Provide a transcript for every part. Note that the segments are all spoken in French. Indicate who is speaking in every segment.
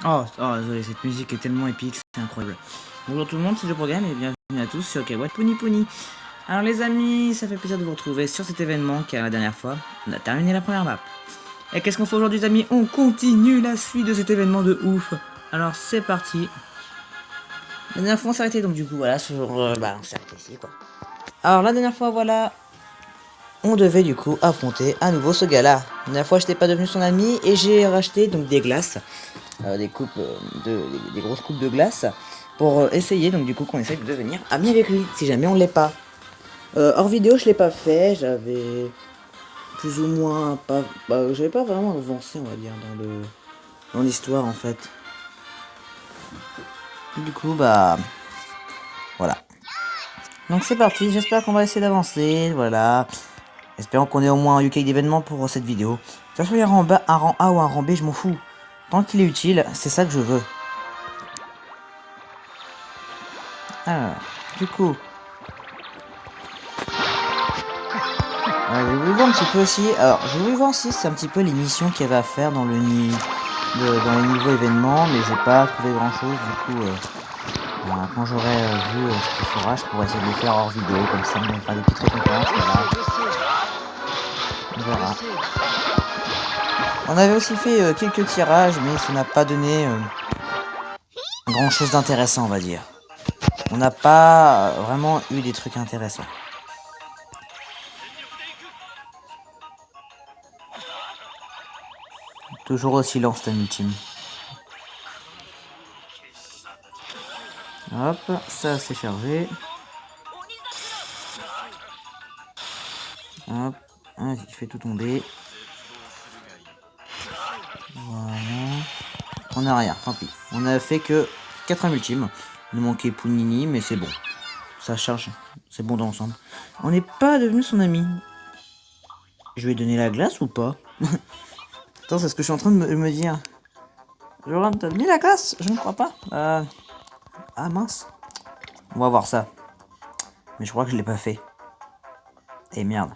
Speaker 1: Désolé, cette musique est tellement épique, c'est incroyable. Bonjour tout le monde, c'est le programme et bienvenue à tous sur Kawaii Pony Pony. Alors les amis, ça fait plaisir de vous retrouver sur cet événement car la dernière fois, on a terminé la première map. Et qu'est-ce qu'on fait aujourd'hui les amis? On continue la suite de cet événement de ouf. Alors c'est parti. La dernière fois on s'est arrêté donc du coup voilà, on s'est arrêté ici quoi. Alors la dernière fois voilà, on devait du coup affronter à nouveau ce gars-là. La dernière fois, je n'étais pas devenu son ami et j'ai racheté donc des glaces, des grosses coupes de glace pour essayer donc du coup qu'on essaye de devenir ami avec lui si jamais on l'est pas. Hors vidéo, je l'ai pas fait, j'avais plus ou moins pas, j'avais pas vraiment avancé on va dire dans l'histoire en fait. Du coup voilà. Donc c'est parti, j'espère qu'on va essayer d'avancer, voilà. Espérons qu'on ait au moins un UK d'événement pour cette vidéo. Que ce soit un rang A ou un rang B, je m'en fous. Tant qu'il est utile, c'est ça que je veux. Alors, du coup... je vais vous voir un petit peu aussi... Alors, je vais vous voir aussi, c'est un petit peu les missions qu'il y avait à faire dans les niveaux événements, mais j'ai pas trouvé grand chose, du coup... quand j'aurai vu ce qu'il faudra, je pourrais essayer de le faire hors vidéo, comme ça on fera des petites récompenses, voilà. On verra. On avait aussi fait quelques tirages, mais ça n'a pas donné grand chose d'intéressant, on va dire. On n'a pas vraiment eu des trucs intéressants. Toujours au silence, un ultime. Hop, ça c'est chargé. Hop, il fait tout tomber. Voilà. On n'a rien, tant pis. On a fait que 4 ultimes. Il nous manquait Punini, mais c'est bon. Ça charge, c'est bon dans l'ensemble. On n'est pas devenu son ami. Je lui ai donné la glace ou pas? Attends, c'est ce que je suis en train de me dire. Joran, t'as donné la glace? Je ne crois pas. Ah mince. On va voir ça. Mais je crois que je l'ai pas fait. Et merde.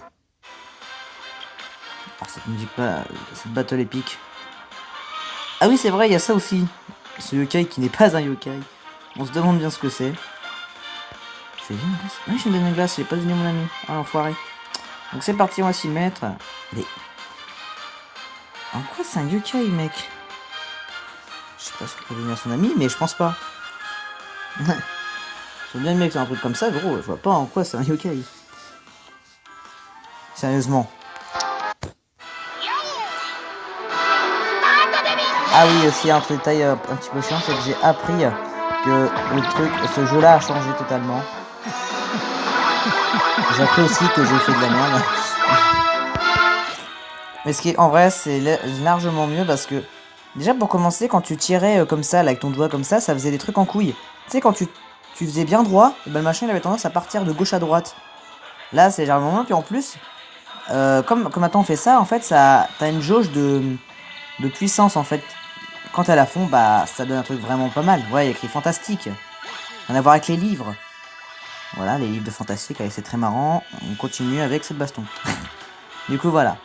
Speaker 1: Alors cette musique là, cette battle épique. Ah oui c'est vrai, il y a ça aussi. Ce yokai qui n'est pas un yokai. On se demande bien ce que c'est. C'est bien une glace. Ah, j'ai donné une glace, j'ai pas donné mon ami. Ah l'enfoiré. Donc c'est parti, on va s'y mettre. Mais... En quoi c'est un yokai mec? Je sais pas si on peut devenir son ami, mais je pense pas. Je veux bien mec, c'est un truc comme ça, gros. Je vois pas en quoi c'est un yokai. Sérieusement. Ah oui, aussi un truc détail un petit peu chiant, c'est que j'ai appris que ce jeu-là a changé totalement. J'ai appris aussi que j'ai fait de la merde. Mais ce qui est en vrai, c'est largement mieux parce que déjà pour commencer, quand tu tirais comme ça, là, avec ton doigt comme ça faisait des trucs en couille. Tu sais, quand tu faisais bien droit, et ben, le machin il avait tendance à partir de gauche à droite. Là, c'est légèrement moins, puis en plus, comme maintenant on fait ça, en fait, t'as une jauge de puissance en fait. Quand elle a fond, bah ça donne un truc vraiment pas mal. Ouais, il y a écrit fantastique. Rien à voir avec les livres. Voilà, les livres de fantastique, c'est très marrant. On continue avec cette baston. Du coup, voilà.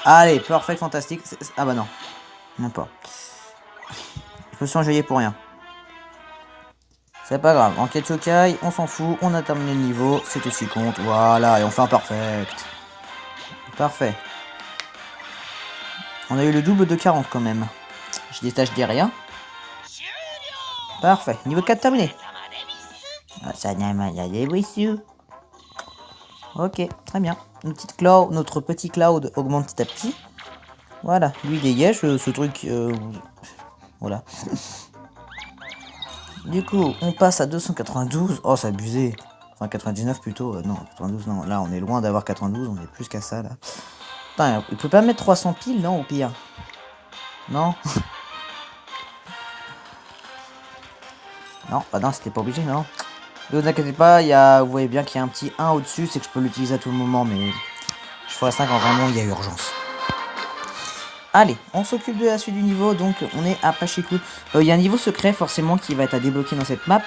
Speaker 1: Allez, perfect, fantastique. Ah bah non. Non pas. Je me suis enjaillé pour rien. C'est pas grave. Enquête yokai, on s'en fout. On a terminé le niveau. C'est tout ce qui compte. Voilà, et on fait un perfect. Parfait. On a eu le double de 40 quand même. Je détache des rien. Parfait. Niveau 4 terminé. Ok, très bien. Notre petit cloud augmente petit à petit. Voilà, lui dégage ce truc. Voilà. Du coup, on passe à 292. Oh, c'est abusé. Enfin, 99 plutôt. Non, 92, non. Là, on est loin d'avoir 92. On est plus qu'à ça, là. Putain, il peut pas mettre 300 piles, non, au pire. Non. Non, bah non, c'était pas obligé, non. Ne vous inquiétez pas, vous voyez bien qu'il y a un petit 1 au-dessus, c'est que je peux l'utiliser à tout moment, mais je ferai ça quand vraiment il y a urgence. Allez, on s'occupe de la suite du niveau, donc on est à Pachikou. Il y a un niveau secret forcément qui va être à débloquer dans cette map,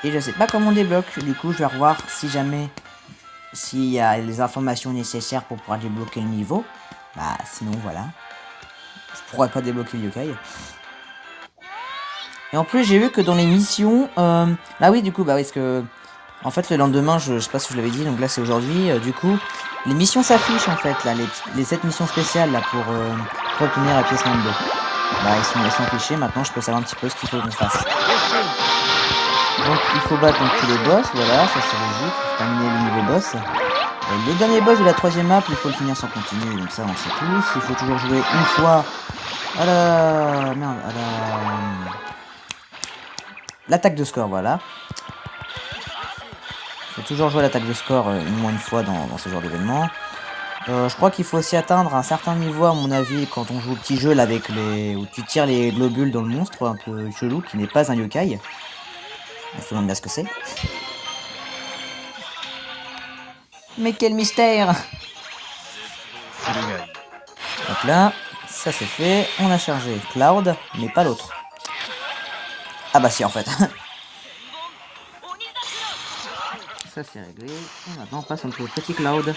Speaker 1: et je sais pas comment on débloque, du coup je vais revoir si jamais, s'il y a les informations nécessaires pour pouvoir débloquer le niveau. Bah sinon voilà. je pourrais pas débloquer le yokai. Et en plus, j'ai vu que dans les missions... Ah oui, du coup, bah oui, parce que... En fait, le lendemain, je sais pas si je l'avais dit, donc là, c'est aujourd'hui. Du coup, les missions s'affichent, en fait, là. Les 7 missions spéciales, là, pour obtenir la pièce Rainbow. Bah, ils sont affichés. Maintenant, je peux savoir un petit peu ce qu'il faut qu'on fasse. Donc, il faut battre donc, tous les boss. Voilà, ça, c'est logique. Il faut terminer le niveau boss. Le dernier boss de la 3ème map, il faut le finir sans continuer. Donc ça, on sait tous. Il faut toujours jouer une fois à la... Merde, à la... L'attaque de score, voilà. Il faut toujours jouer à l'attaque de score au moins une fois dans ce genre d'événement. Je crois qu'il faut aussi atteindre un certain niveau, à mon avis, quand on joue au petit jeu là, avec les... où tu tires les globules dans le monstre, un peu chelou, qui n'est pas un yokai. On se demande bien ce que c'est. Mais quel mystère! Donc là, ça c'est fait. On a chargé Cloud, mais pas l'autre. Ah bah si, en fait. Ça c'est réglé. Et maintenant on passe entre le petit Cloud.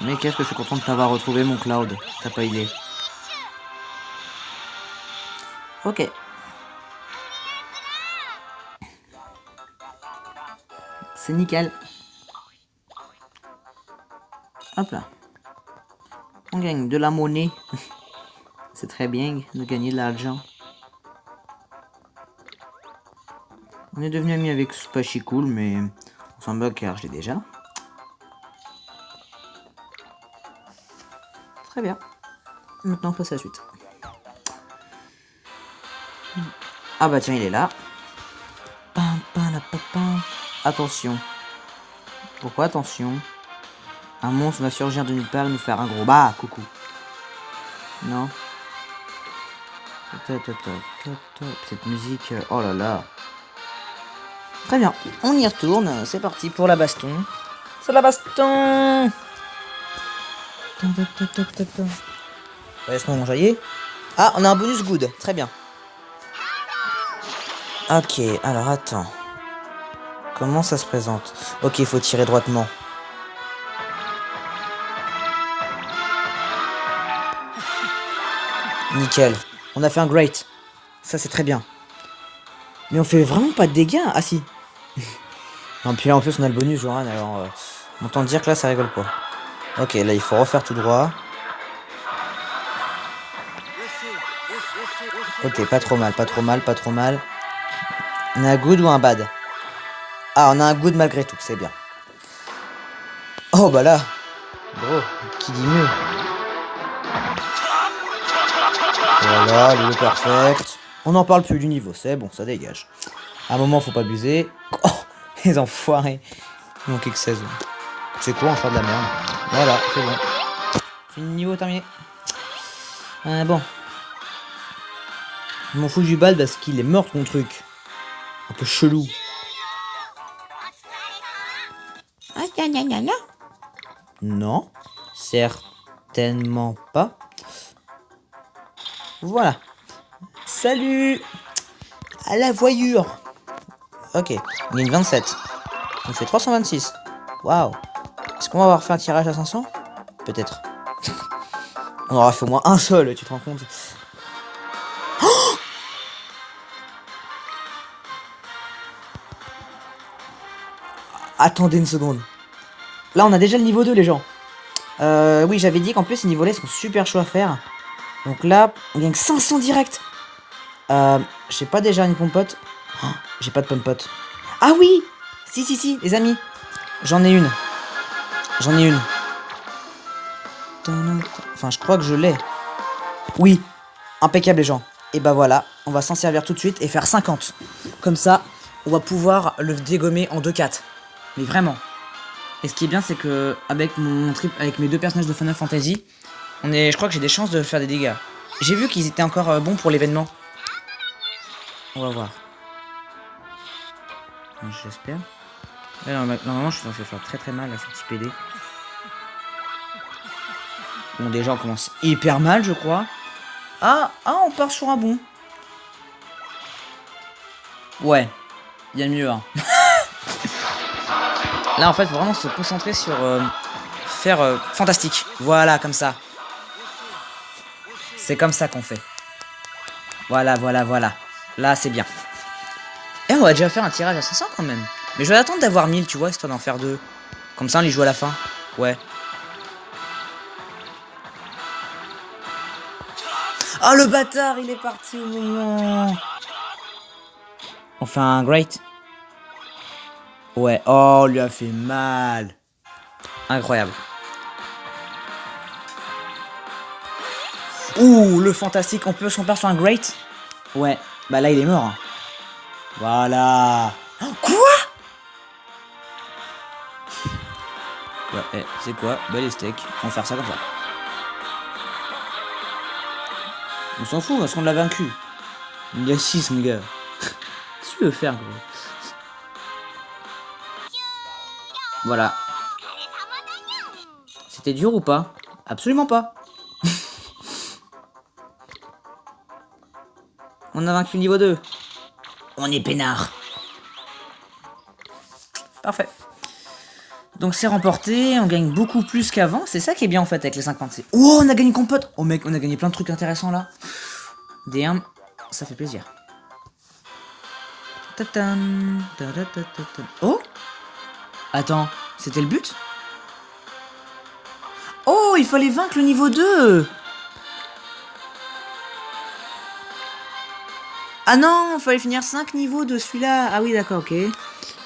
Speaker 1: Mais qu'est-ce que je suis content de t'avoir retrouvé, mon Cloud. T'as pas idée. Ok. C'est nickel. Hop là. On gagne de la monnaie. C'est très bien de gagner de l'argent. On est devenu amis avec Spachy Cool, mais on s'en bat car je l'ai déjà. Très bien. Maintenant on passe à la suite. Ah bah tiens, il est là. Attention. Pourquoi attention? Un monstre va surgir de nulle part et nous faire un gros bah coucou. Non. Cette musique, oh là là. Très bien, on y retourne, c'est parti pour la baston. C'est la baston. Laisse-moi m'enjailler. Ah, on a un bonus good, très bien. Ok, alors attends. Comment ça se présente? Ok, il faut tirer droitement. Nickel. On a fait un great. Ça, c'est très bien. Mais on fait vraiment pas de dégâts. Ah si. Non, puis là, en plus, on a le bonus, Joran. Alors, autant dire que là, ça rigole pas. Ok, là, il faut refaire tout droit. Ok, pas trop mal, pas trop mal, pas trop mal. On a un good ou un bad? Ah, on a un good malgré tout, c'est bien. Oh, bah là. Gros, qui dit mieux? Voilà, le perfect. On n'en parle plus du niveau, c'est bon, ça dégage. À un moment, faut pas abuser. Oh, les enfoirés. Il manquait que 16. C'est quoi, faire de la merde? Voilà, c'est bon. Fini niveau terminé. Bon. Je m'en fous du bal parce qu'il est mort, mon truc. Un peu chelou. Non, certainement pas. Voilà. Salut. À la voyure. Ok, on est une 27. On fait 326. Waouh. Est-ce qu'on va avoir fait un tirage à 500? Peut-être. On aura fait au moins un seul, tu te rends compte? Oh, attendez une seconde. Là, on a déjà le niveau 2, les gens. Oui, j'avais dit qu'en plus, ces niveaux-là sont super chauds à faire. Donc là, on gagne 500 direct. J'ai pas déjà une pompote. Oh, j'ai pas de pompote. Ah oui. Si, les amis. J'en ai une. Enfin, je crois que je l'ai. Oui. Impeccable, les gens. Et bah voilà, on va s'en servir tout de suite et faire 50. Comme ça, on va pouvoir le dégommer en 2-4. Mais vraiment. Et ce qui est bien, c'est que avec avec mes deux personnages de Final Fantasy, je crois que j'ai des chances de faire des dégâts. J'ai vu qu'ils étaient encore bons pour l'événement. On va voir. J'espère. Normalement, je suis censé faire très mal à ce petit PD. Bon, déjà, on commence hyper mal, je crois. Ah, on part sur un bon. Ouais, il y a mieux, hein. Là, en fait, faut vraiment se concentrer sur faire fantastique. Voilà, comme ça. C'est comme ça qu'on fait. Voilà, voilà, voilà. Là, c'est bien. Et on va déjà faire un tirage à 500 quand même. Mais je vais attendre d'avoir 1000, tu vois, histoire d'en faire 2. Comme ça, on les joue à la fin. Ouais. Oh, le bâtard, il est parti au moment. On fait un great. Ouais. Oh, on lui a fait mal. Incroyable. Ouh, le fantastique. On part sur un great. Ouais. Bah là, il est mort. Hein. Voilà. Oh, quoi? Ouais, c'est quoi? Bah les steaks. On va faire ça comme ça. On s'en fout parce qu'on l'a vaincu. Il y a 6 mon gars. Qu'est-ce que tu veux faire gros? Voilà. C'était dur ou pas? Absolument pas. On a vaincu le niveau 2. On est peinard. Parfait. Donc c'est remporté, on gagne beaucoup plus qu'avant. C'est ça qui est bien en fait avec les 50. Oh, on a gagné compote. Oh mec, on a gagné plein de trucs intéressants là. DM, ça fait plaisir. Oh, attends, c'était le but? Oh, il fallait vaincre le niveau 2. Ah non, il fallait finir 5 niveaux de celui-là. Ah oui, d'accord, ok.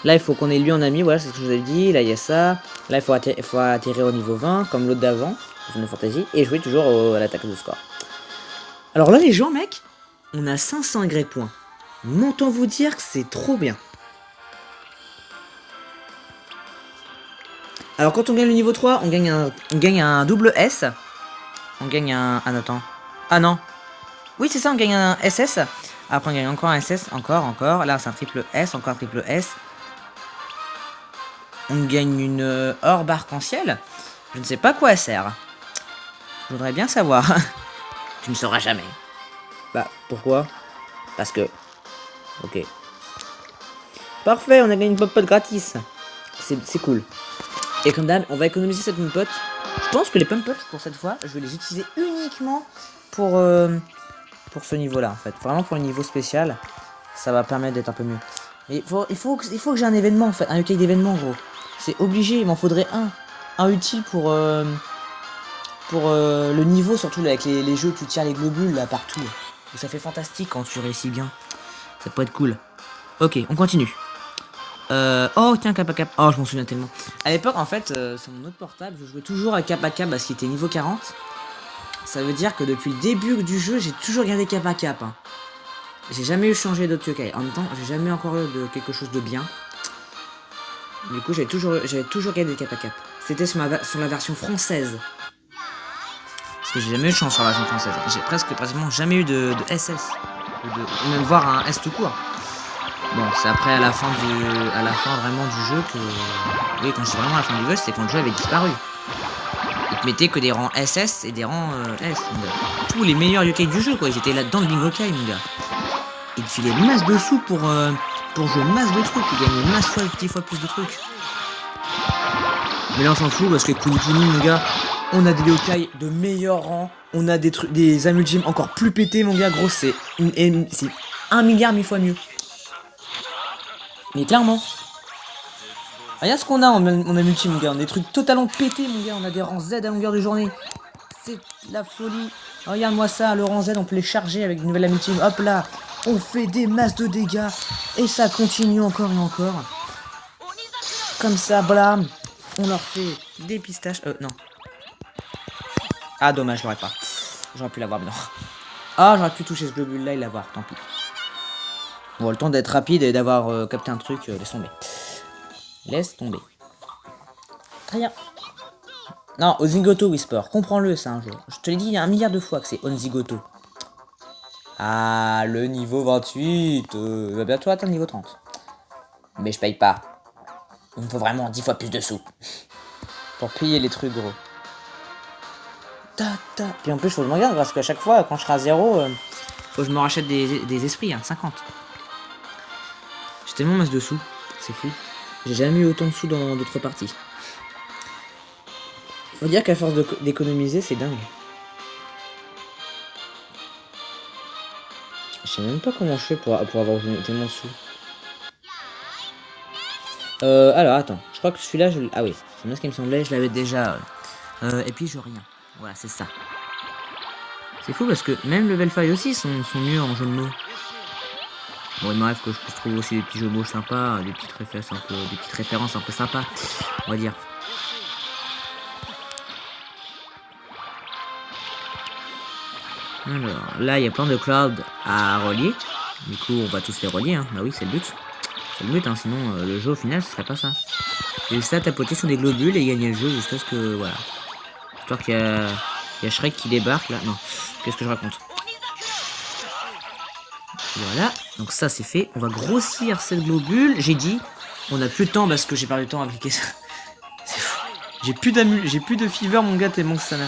Speaker 1: Là, il faut qu'on ait lui en ami, voilà, c'est ce que je vous avais dit. Là, il y a ça. Là, il faut atterrir au niveau 20, comme l'autre d'avant, Final Fantasy, et jouer toujours à l'attaque de score. Alors là, les gens, mec, on a 500 Y points. M'entend vous dire que c'est trop bien. Alors, quand on gagne le niveau 3, on gagne un double S. On gagne un... Ah, attends. Ah non. Oui, c'est ça, on gagne un SS. Après, on gagne encore un SS, encore. Là, c'est un triple S, encore un triple S. On gagne une orbe arc-en-ciel. Je ne sais pas à quoi elle sert. Je voudrais bien savoir. Tu ne sauras jamais. Bah, pourquoi? Parce que... Ok. Parfait, on a gagné une pop-pot gratis. C'est cool. Et comme d'hab, on va économiser cette pop-pot. Je pense que les pop-pots, pour cette fois, je vais les utiliser uniquement pour ce niveau-là, en fait. Vraiment pour le niveau spécial. Ça va permettre d'être un peu mieux. Mais il faut que j'ai un événement, en fait. Un recueil d'événements, gros. C'est obligé, il m'en faudrait un. Un utile pour le niveau, surtout là, avec les jeux où tu tires les globules là partout. Et ça fait fantastique quand tu réussis bien. Ça peut être cool. Ok, on continue. Oh tiens, Kappa Cap. Oh, je m'en souviens tellement. À l'époque, en fait, sur mon autre portable, je jouais toujours à Kappa Cap parce qu'il était niveau 40. Ça veut dire que depuis le début du jeu, j'ai toujours gardé Kappa Cap. Hein. J'ai jamais eu changé d'autre yokai. En même temps, j'ai jamais encore eu de quelque chose de bien. Du coup, j'avais toujours gardé Kappa Cap. C'était sur la version française. Parce que j'ai jamais eu de chance sur la version française. J'ai pratiquement jamais eu de SS. Ou même voir un S tout court. Bon, c'est après à la fin vraiment du jeu que... Oui, quand je dis vraiment à la fin du jeu, c'est quand le jeu avait disparu. Ils te mettaient que des rangs SS et des rangs S. Tous les meilleurs yokai du jeu, quoi. Ils étaient là dans le bingokai, mon gars. Ils te filaient masse de sous pour jouer masse de trucs. Ils gagnaient masse fois, 10 fois plus de trucs. Mais là, on s'en fout parce que Kunipuni, mon gars, on a des yokai de meilleurs rangs. On a des Amulgym encore plus pétés, mon gars. Gros, c'est 1 milliard 1000 fois mieux. Mais clairement. Regarde ce qu'on a en Amulgym, mon gars. On a des trucs totalement pétés, mon gars. On a des rangs Z à longueur de journée. C'est la folie. Regarde-moi ça, le rang Z, on peut les charger avec une nouvelle Amulgym. Hop là. On fait des masses de dégâts. Et ça continue encore et encore. Comme ça, blam. On leur fait des pistaches. Non. Ah, dommage, je l'aurais pas. J'aurais pu l'avoir, mais non. Ah, j'aurais pu toucher ce globule là et l'avoir, tant pis. Bon, le temps d'être rapide et d'avoir capté un truc, laisse tomber. Laisse tomber. Très bien. Non, Onzigoto Whisper, comprends-le ça un jour. Je te l'ai dit il y a 1 milliard de fois que c'est Onzigoto. Ah, le niveau 28. Va bientôt atteindre le niveau 30. Mais je paye pas. Il me faut vraiment 10 fois plus de sous. Pour payer les trucs, gros. Puis en plus, faut que je me regarde parce qu'à chaque fois, quand je serai à 0, faut que je me rachète des esprits, hein, 50. J'ai tellement masse de sous, c'est fou. J'ai jamais eu autant de sous dans d'autres parties. Faut dire qu'à force d'économiser, c'est dingue. Je sais même pas comment je fais pour avoir tellement de sous. Alors attends, je crois que celui-là, ah oui, c'est bien ce qui me semblait, je l'avais déjà. Et puis je rien. Voilà, c'est ça. C'est fou parce que même Level 5 aussi sont mieux en jeu de mots. Bon, il m'arrive que je puisse trouver aussi des petits jeux de mots sympas, des petites références un peu sympas, on va dire. Alors, là, il y a plein de clouds à relier. Du coup, on va tous les relier, hein. Bah oui, c'est le but. C'est le but, hein. Sinon, le jeu, au final, ce serait pas ça. Et juste à tapoter sur des globules et gagner le jeu jusqu'à ce que, voilà. Histoire qu'il y a Shrek qui débarque, là. Non, qu'est-ce que je raconte? Voilà, donc ça, c'est fait. On va grossir cette globule. J'ai dit, on a plus de temps parce que j'ai perdu du temps à appliquer ça. C'est fou. J'ai plus de fever, mon gars, tellement que ça n'a...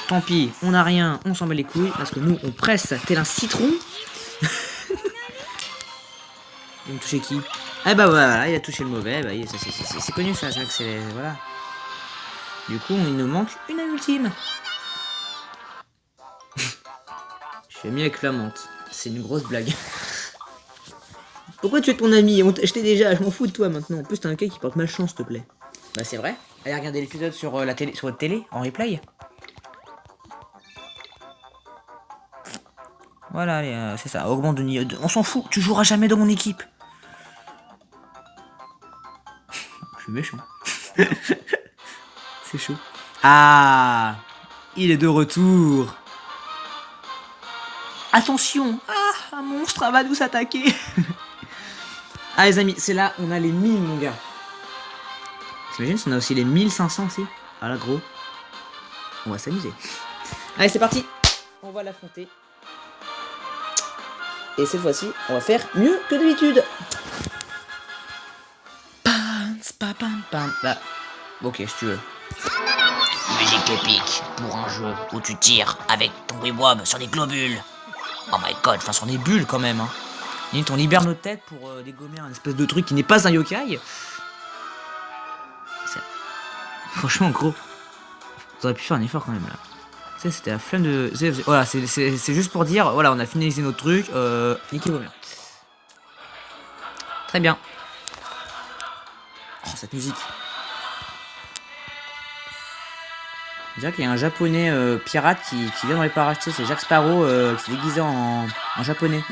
Speaker 1: Tant pis, on a rien, on s'en bat les couilles, parce que nous, on presse tel un citron. Il me touchait qui? Ah bah voilà, il a touché le mauvais, bah c'est connu ça, c'est voilà. Du coup, il nous manque une âme ultime. Je suis ami avec la menthe, c'est une grosse blague. Pourquoi tu es ton ami? Je t'ai déjà, je m'en fous de toi maintenant. En plus, t'es un gars qui porte malchance, s'il te plaît. Bah c'est vrai. Allez regarder l'épisode sur la télé, sur votre télé, en replay. Voilà, allez, c'est ça, augmente de niveau. On s'en fout, tu joueras jamais dans mon équipe. Je suis méchant. C'est chaud. Ah, il est de retour. Attention. Ah, un monstre va nous attaquer. Ah les amis, c'est là, on a les 1000 mon gars. T'imagines si on a aussi les 1500 aussi. Ah là gros. On va s'amuser. Allez c'est parti. On va l'affronter. Et cette fois-ci, on va faire mieux que d'habitude. Bah, ok, si tu veux.
Speaker 2: Musique épique pour un jeu où tu tires avec ton wigwam sur des globules. Oh my god,
Speaker 1: Enfin, sur des bulles quand même. Hein. Limite, on libère nos têtes pour dégommer un espèce de truc qui n'est pas un yokai. Franchement, gros. Vous auriez pu faire un effort quand même là. Tu sais, c'était la flemme de... Voilà, c'est juste pour dire, voilà, on a finalisé notre truc, niquez-vous bien. Très bien. Oh, cette musique. On dirait qu'il y a un japonais pirate qui vient dans les parages, tu sais, c'est Jack Sparrow qui s'est déguisé en japonais.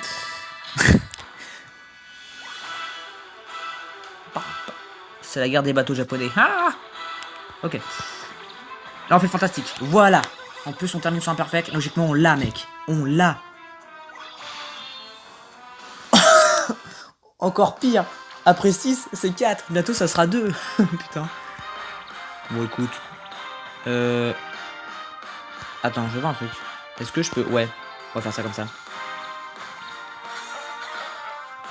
Speaker 1: C'est la guerre des bateaux japonais. Ah, ok. Là, on fait fantastique. Voilà. En plus, on termine sur un perfect. Logiquement, on l'a, mec. On l'a. Encore pire. Après 6, c'est 4. Bientôt, ça sera 2. Putain. Bon, écoute. Attends, je veux voir un truc. Est-ce que je peux... Ouais. On va faire ça comme ça.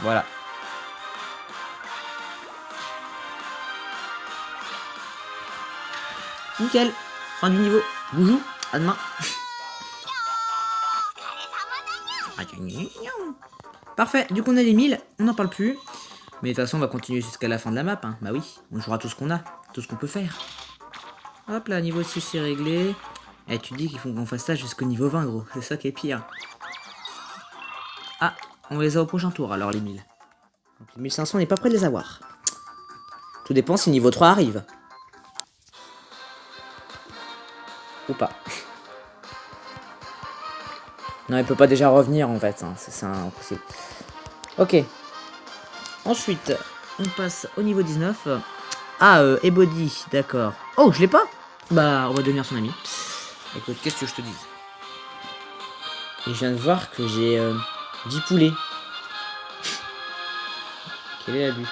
Speaker 1: Voilà. Nickel. Fin du niveau. Bonjour. À demain. Parfait, du coup on a les 1000, on n'en parle plus. Mais de toute façon on va continuer jusqu'à la fin de la map, hein. Bah oui, on jouera tout ce qu'on a, tout ce qu'on peut faire. Hop là, niveau 6 c'est réglé. Et tu dis qu'il faut qu'on fasse ça jusqu'au niveau 20 gros, c'est ça qui est pire. Ah, on les a au prochain tour alors les 1000. Donc les 1500 on n'est pas près de les avoir. Tout dépend si niveau 3 arrive. Ou pas. Non, il peut pas déjà revenir en fait, hein. C'est impossible. Ok. Ensuite, on passe au niveau 19. Ah, Ebody, d'accord. Oh, je l'ai pas. Bah, on va devenir son ami. Écoute, qu'est-ce que je te dis? Et je viens de voir que j'ai 10 poulets. Quel est l'abus?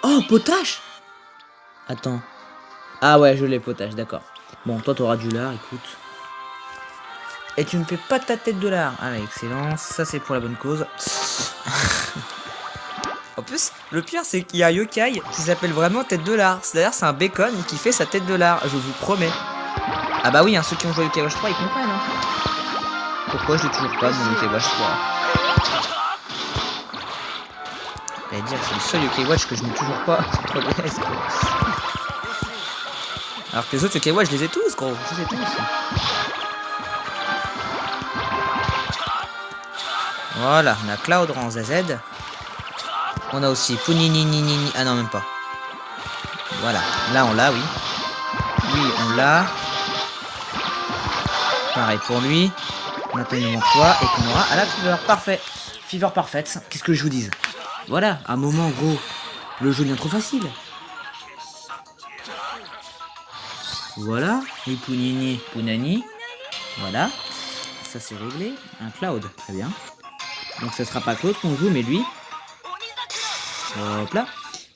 Speaker 1: Oh, potage. Attends. Ah ouais, je l'ai, potage, d'accord. Bon, toi, t'auras du lard, écoute. Et tu me fais pas ta tête de lard. Allez, excellent. Ça, c'est pour la bonne cause. En plus, le pire, c'est qu'il y a un yokai qui s'appelle vraiment tête de lard. C'est-à-dire, c'est un bacon qui fait sa tête de lard, je vous promets. Ah bah oui, hein, ceux qui ont joué au Yokai Watch 3, ils comprennent. Hein. Pourquoi je l'ai toujours pas, mon Yokai Watch 3? J'allais dire que c'est le seul Yokai Watch que je n'ai toujours pas. C'est trop DS, gros. Alors que les autres Yokai Watch, je les ai tous, gros. Je les ai tous. Voilà, on a Cloud en ZZ. On a aussi Punini. Ah non, même pas. Voilà, là on l'a, oui. Lui, on l'a. Pareil pour lui. Maintenant, il nous manque toi et qu'on aura à la Fever. Parfait. Fever parfaite. Qu'est-ce que je vous dise? Voilà, un moment, gros. Le jeu devient trop facile. Voilà. Oui, Punani. Voilà. Ça, c'est réglé. Un Cloud. Très bien. Donc, ce sera pas Claude qu'on joue, mais lui. Hop là.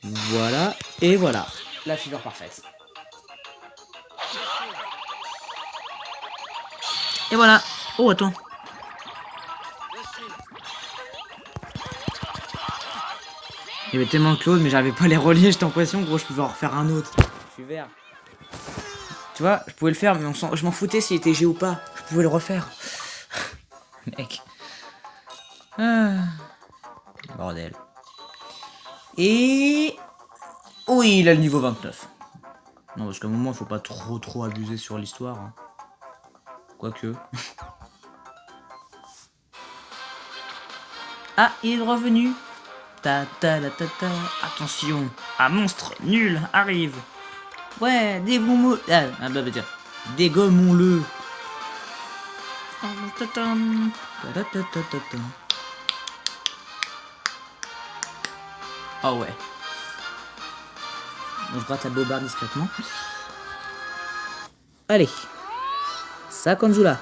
Speaker 1: Voilà. Et voilà. La Fever parfaite. Et voilà. Oh, attends. Il y avait tellement de Claude, mais j'arrivais pas à les relier. J'étais en pression, gros. Je pouvais en refaire un autre. Je suis vert. Tu vois, je pouvais le faire, mais je m'en foutais s'il était G ou pas. Je pouvais le refaire. Mec. Ah. Bordel. Et... oui, il a le niveau 29. Non, parce qu'à un moment, il faut pas trop abuser sur l'histoire. Hein. Quoique. Ah, il est revenu. Attention, un monstre nul arrive. Ouais, dégommons-le. Oh ouais. Donc, je gratte la bobarde discrètement. Allez. Sakonzula.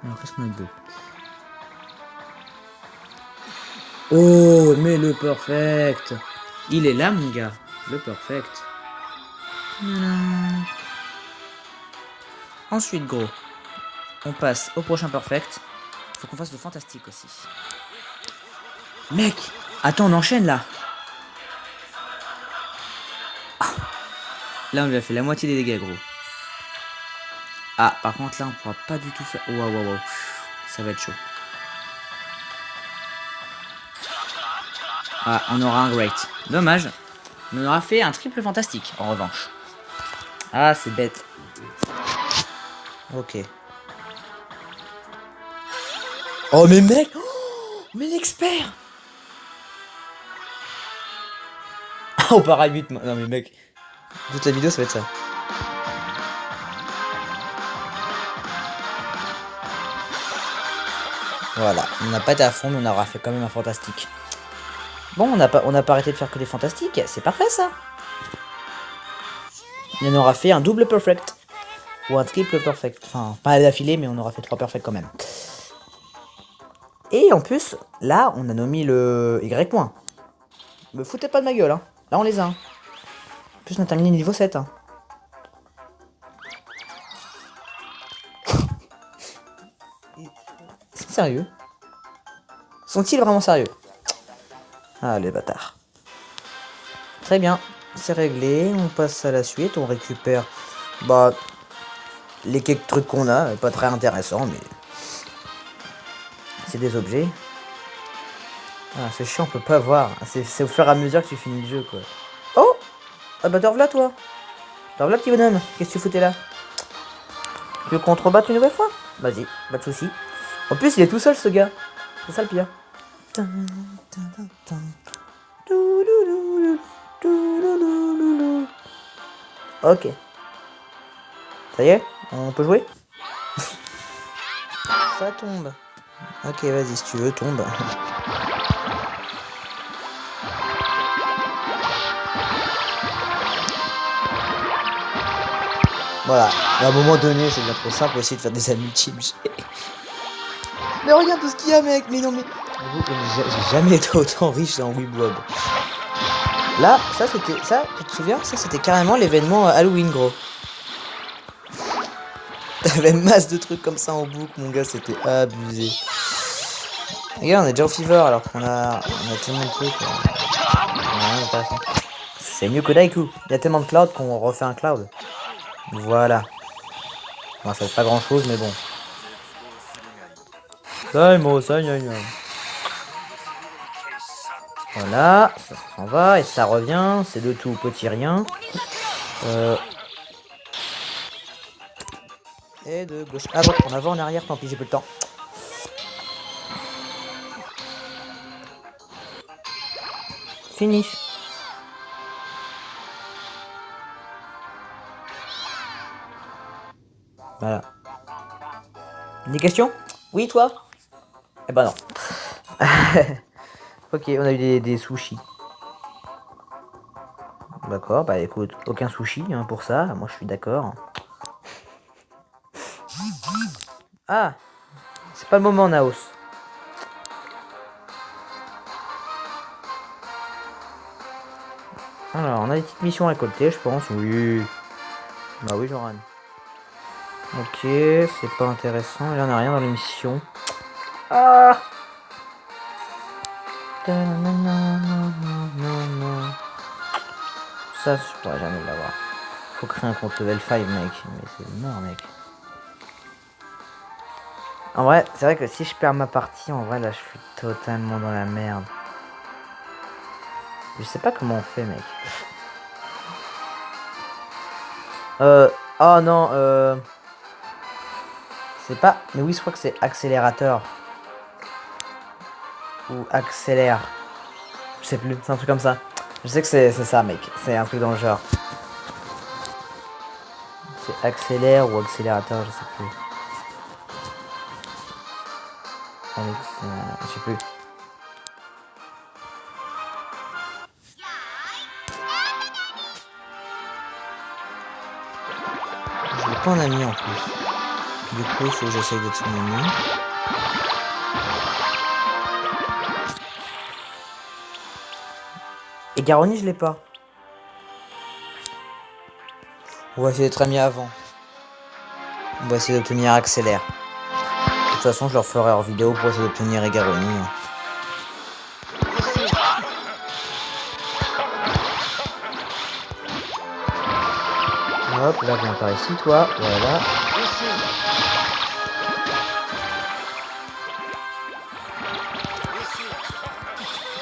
Speaker 1: Alors, qu'est-ce qu'on a de beau? Oh, mais le perfect. Il est là, mon gars. Le perfect. Ensuite, gros, on passe au prochain perfect. Faut qu'on fasse le fantastique aussi. Mec, attends, on enchaîne là. Ah. Là, on lui a fait la moitié des dégâts, gros. Ah, par contre, là, on pourra pas du tout faire... Waouh. Ça va être chaud. Ah, on aura un great. Dommage. Mais on aura fait un triple fantastique, en revanche. Ah, c'est bête. Ok. Oh, mais mec! Oh, mais l'expert! Ah, on part à 8. Non, mais mec. Toute la vidéo, ça va être ça. Voilà. On n'a pas été à fond, mais on aura fait quand même un fantastique. Bon, on n'a pas arrêté de faire que des fantastiques. C'est parfait, ça. Et on aura fait un double perfect. Ou un triple perfect. Enfin, pas d'affilée, mais on aura fait 3 perfects quand même. Et en plus, là, on a nommé le Y point. Me foutez pas de ma gueule, hein. Là, on les a. Hein. En plus, on a terminé niveau 7. Hein. C'est sérieux? Sont-ils vraiment sérieux? Ah, les bâtards. Très bien. C'est réglé. On passe à la suite. On récupère... bah... les quelques trucs qu'on a. Pas très intéressants, mais... c'est des objets. Ah, c'est chiant, on peut pas voir. C'est au fur et à mesure que tu finis le jeu, quoi. Oh! Ah bah, te revoilà, toi. Te revoilà, petit bonhomme. Qu'est-ce que tu foutais là? Tu veux qu'on te rebatte une nouvelle fois? Vas-y, pas de soucis. En plus, il est tout seul, ce gars. C'est ça le pire. Ok. Ça y est? On peut jouer? Ça tombe. Ok, vas-y, si tu veux, tombe. Voilà. Et à un moment donné, c'est bien trop simple aussi de faire des multi. Mais regarde tout ce qu'il y a, mec. Mais non, mais... j'ai jamais été autant riche dans Weeblob. Là, ça, c'était... ça, tu te souviens? Ça, c'était carrément l'événement Halloween, gros. T'avais masse de trucs comme ça en boucle, mon gars, c'était abusé. Regarde, on est déjà au Fever alors qu'on a tellement de trucs. C'est mieux que Daiku. Il y a tellement de cloud qu'on refait un cloud. Voilà. Bon, ça fait pas grand chose, mais bon. Saimo, ça, gna, gna. Voilà, ça s'en va et ça revient. C'est de tout, petit rien. Et de gauche à droite, en avant, en arrière, tant pis, j'ai plus le temps. Finish. Voilà. Des questions? Oui, toi? Eh ben non. Ok, on a eu des sushis. D'accord, bah écoute, aucun sushi hein, pour ça, moi je suis d'accord. Ah, c'est pas le moment, Naos. Alors, on a des petites missions à récolter, je pense. Oui. Bah oui, Joran. Ok, c'est pas intéressant. Il en a rien dans l'émission. Ah. Ça, je pourrais jamais l'avoir. Faut créer un compte level 5, mec. Mais c'est mort, mec. En vrai, c'est vrai que si je perds ma partie, en vrai, là, je suis totalement dans la merde. Je sais pas comment on fait, mec. Oh non, c'est pas... Mais oui, je crois que c'est accélérateur. Ou accélère. Je sais plus, c'est un truc comme ça. Je sais que c'est ça, mec. C'est un truc dans le genre. C'est accélère ou accélérateur, je sais plus. Je sais plus. Je l'ai pas en ami en plus. Du coup, il faut que j'essaye d'être son ami. Et Garoni, je l'ai pas. On va essayer d'être amis avant. On va essayer d'obtenir accélère. De toute façon, je leur ferai hors vidéo pour essayer d'obtenir Egaroni. Hop, là, viens par ici, toi. Voilà.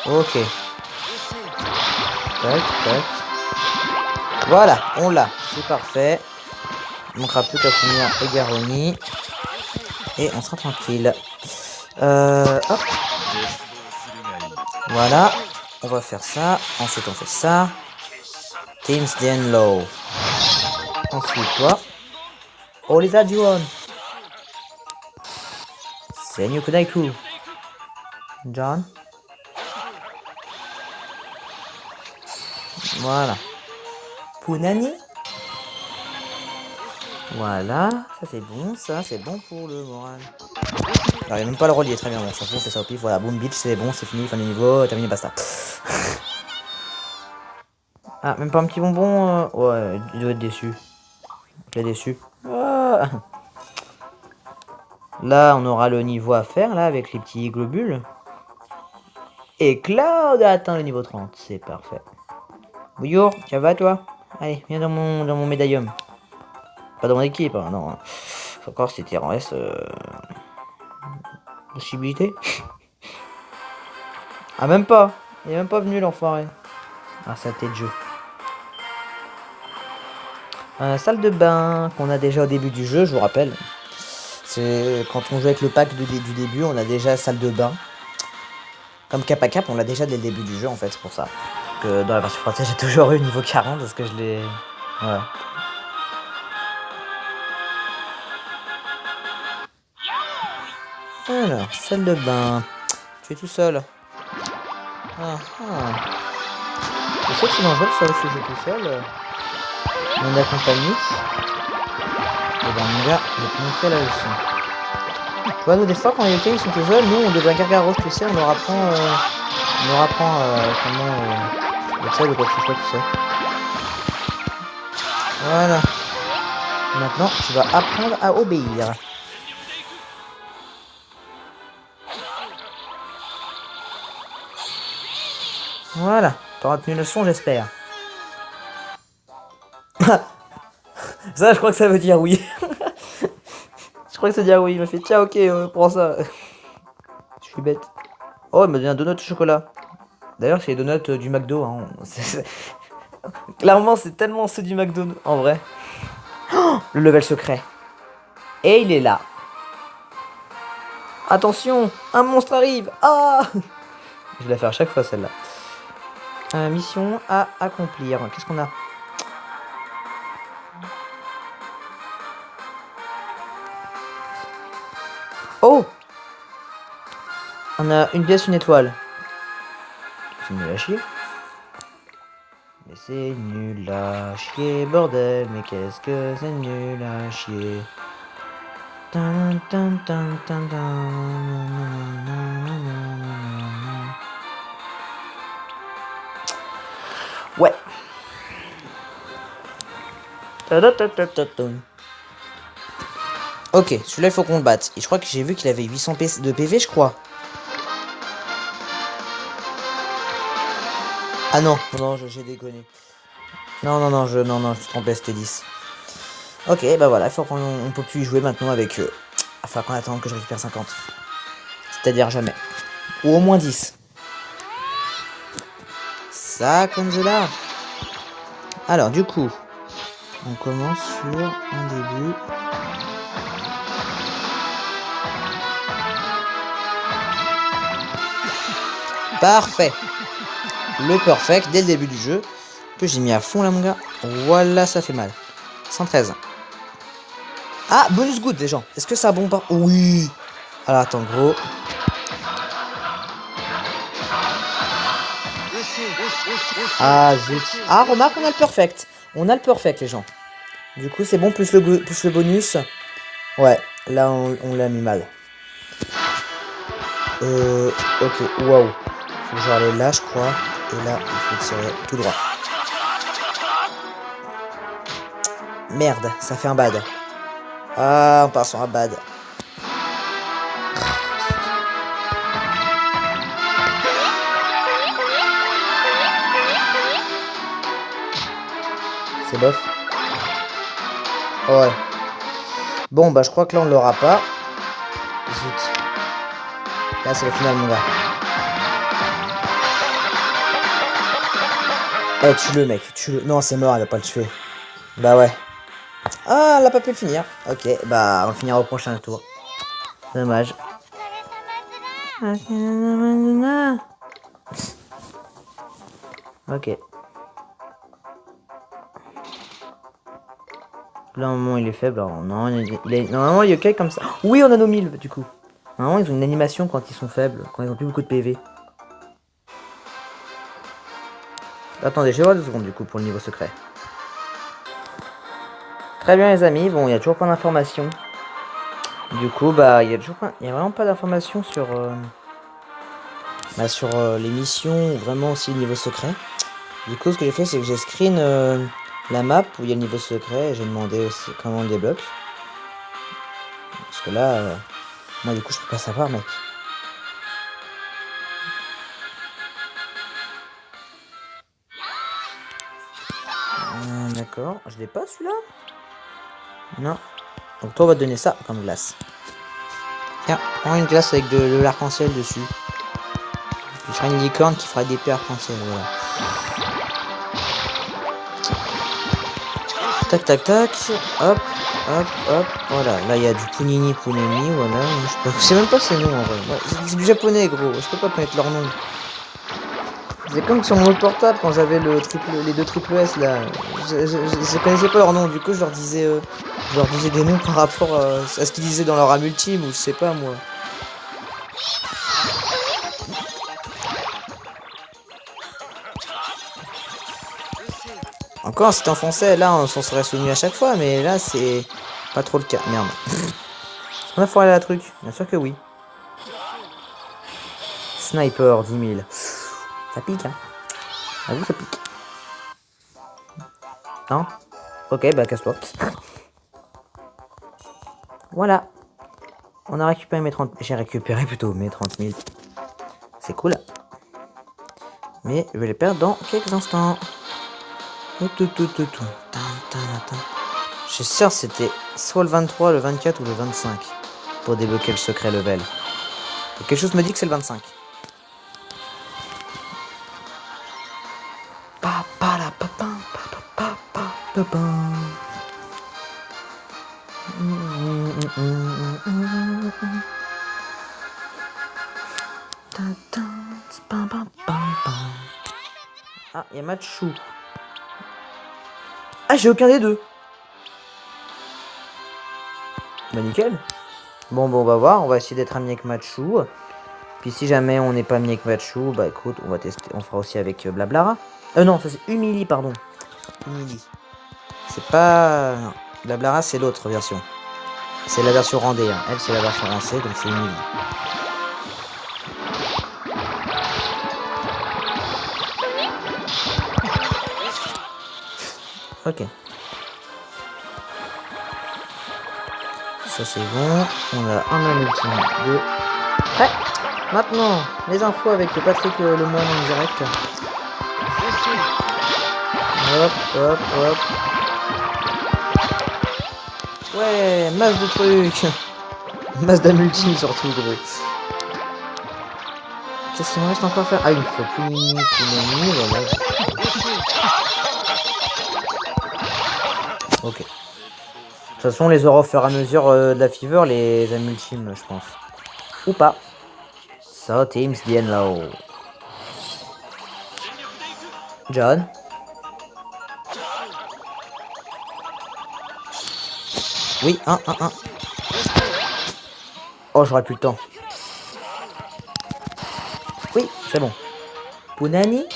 Speaker 1: Ok. Tac, tac. Voilà, on l'a. C'est parfait. Il manquera plus qu'à obtenir Egaroni. Et on sera tranquille. Hop. Voilà. On va faire ça. Ensuite, on fait ça. Teams Denlow. Ensuite, toi. Oh, les Juon. Senyu Kudaiku. John. Voilà. Punani. Voilà. Ça, c'est bon. Ça, c'est bon pour le moral. Alors, il n'y a même pas le relier. Très bien. Bon, ça fout, on fait ça au pif. Voilà. Boom, bitch. C'est bon. C'est fini. Fin du niveau. Terminé. Basta. Ah, même pas un petit bonbon. Ouais, il doit être déçu. Il est déçu. Ah. Là, on aura le niveau à faire, là, avec les petits globules. Et Cloud a atteint le niveau 30. C'est parfait. Bouillon, ça va, toi? Allez, viens dans mon médaillum. Pas dans mon équipe, hein, non. Faut encore si t'es en S. Possibilité. Ah, même pas. Il est même pas venu, l'enfoiré. Ah, ça tête de jeu. Salle de bain qu'on a déjà au début du jeu, je vous rappelle. C'est quand on joue avec le pack du début, on a déjà salle de bain. Comme cap à cap, on l'a déjà dès le début du jeu en fait, c'est pour ça. Que dans la version française, j'ai toujours eu niveau 40 parce que je l'ai. Voilà. Alors, salle de bain. Tu es tout seul. Ah ah. Je sais que c'est dangereux de faire le tout seul. On est accompagné. Et ben mon gars, je vais te montrer la leçon. Tu vois, nous, des fois, quand les ils sont tout seuls, nous, on devient gargaros, tu sais, on leur apprend comment le tir ou quoi que ce soit, tu sais. Voilà. Maintenant, tu vas apprendre à obéir. Voilà. T'auras tenu le son, j'espère. Ça, je crois que ça veut dire oui. Je crois que ça veut dire oui. Il m'a fait tiens, ok, prends ça. suis bête. Oh, il m'a donné un donut au chocolat. D'ailleurs, c'est les donuts du McDo. Hein. Clairement, c'est tellement ceux du McDo, en vrai. Oh, le level secret. Et il est là. Attention, un monstre arrive. Ah je vais la faire à chaque fois, celle-là. Mission à accomplir. Qu'est-ce qu'on a? Oh! On a une pièce, une étoile. C'est nul à chier. Mais c'est nul à chier, bordel. Mais qu'est-ce que c'est nul à chier. Tan, tan, tan, tan, tan. Ouais. Ok, celui-là il faut qu'on le batte. Et je crois que j'ai vu qu'il avait 800 de PV, je crois. Ah non, non, j'ai déconné. Non, je me suis trompé, c'était 10. Ok, bah voilà, il faut qu'on peut plus y jouer maintenant avec eux. Il faut qu'on attende que je récupère 50. C'est-à-dire jamais. Ou au moins 10. Ça, comme cela. Alors, du coup, on commence sur un début. Parfait. Le perfect dès le début du jeu. Que j'ai mis à fond là, mon gars. Voilà, ça fait mal. 113. Ah, bonus good, les gens. Est-ce que ça bombe pas? Oui. Alors, attends, gros. Ah, zut. Ah, remarque, on a le perfect. On a le perfect, les gens. Du coup, c'est bon, plus le bonus. Ouais, là, on l'a mis mal. Ok, waouh. Faut que je aller là, je crois. Et là, il faut tirer tout droit. Merde, ça fait un bad. Ah, on part sur un bad. C'est bof. Ouais. Bon, bah je crois que là on l'aura pas. Zut. Là c'est le final, mon gars. Eh, tue-le, mec. Tue-le. Non, c'est mort, elle va pas le tuer. Bah ouais. Ah, elle a pas pu le finir. Ok, bah on le finira au prochain tour. Dommage. Ok. Là, un moment, il est faible. Alors, non, normalement, il est ok comme ça. Oui, on a nos 1000 du coup. Normalement, ils ont une animation quand ils sont faibles, quand ils ont plus beaucoup de PV. Attendez, je vais voir 2 secondes du coup pour le niveau secret. Très bien, les amis. Bon, il y a toujours pas d'informations. Du coup, bah, il y a vraiment pas d'informations sur, sur les missions ou vraiment aussi le niveau secret. Du coup, ce que j'ai fait, c'est que j'ai screen la map où il y a le niveau secret et j'ai demandé aussi comment on le débloque. Parce que là, moi, du coup, je peux pas savoir, mec. D'accord, je l'ai pas celui-là. Non. Donc toi on va te donner ça comme glace. Tiens, prends une glace avec de l'arc-en-ciel dessus. Tu seras une licorne qui fera des épées arc-en-ciel, voilà. Tac tac tac, hop, hop, hop, voilà. Là il y a du Punini, voilà. Je sais même pas ces noms en vrai. C'est du japonais gros, je peux pas connaître leur nom. C'est comme sur mon autre portable quand j'avais les 2 triple S là. Je connaissais pas leur nom, du coup je leur disais des noms par rapport à ce qu'ils disaient dans leur âme ultime ou je sais pas moi. Encore c'était en français, là on s'en serait souvenu à chaque fois, mais là c'est pas trop le cas. Merde. On a foiré la truc, bien sûr que oui. Sniper 10 000. Ça pique hein. Ah oui ça pique. Non? Ok bah casse-toi. Voilà. On a récupéré mes 30... J'ai récupéré plutôt mes 30 000. C'est cool. Mais je vais les perdre dans quelques instants. Je suis sûr c'était soit le 23, le 24 ou le 25 pour débloquer le secret level. Quelque chose me dit que c'est le 25. Ah, il y a Machu. Ah, j'ai aucun des deux. Bah nickel. Bon, on va voir. On va essayer d'être ami avec Machu. Puis si jamais on n'est pas ami avec Machu, bah écoute, on va tester. On fera aussi avec Blablara. Non, ça c'est Humili, pardon. Humili. C'est pas... Non. Blablara, c'est l'autre version. C'est la version rendée. Hein. Elle, c'est la version rancée, donc c'est Humili. Ok. Ça c'est bon. On a un ultime, 2. Prêt. Maintenant, les infos avec Patrick Lemoine en direct. Hop, hop, hop. Ouais, masse de trucs. Masse d'amultime surtout, gros. Qu'est-ce qu'il me reste encore à faire? Ah, il me faut plus voilà. Ok. De toute façon, on les aura au fur et à mesure de la fever, les amultimes, je pense. Ou pas. So, teams Dienlow. John. Oui, 1. Oh, j'aurais plus le temps. Oui, c'est bon. Punani.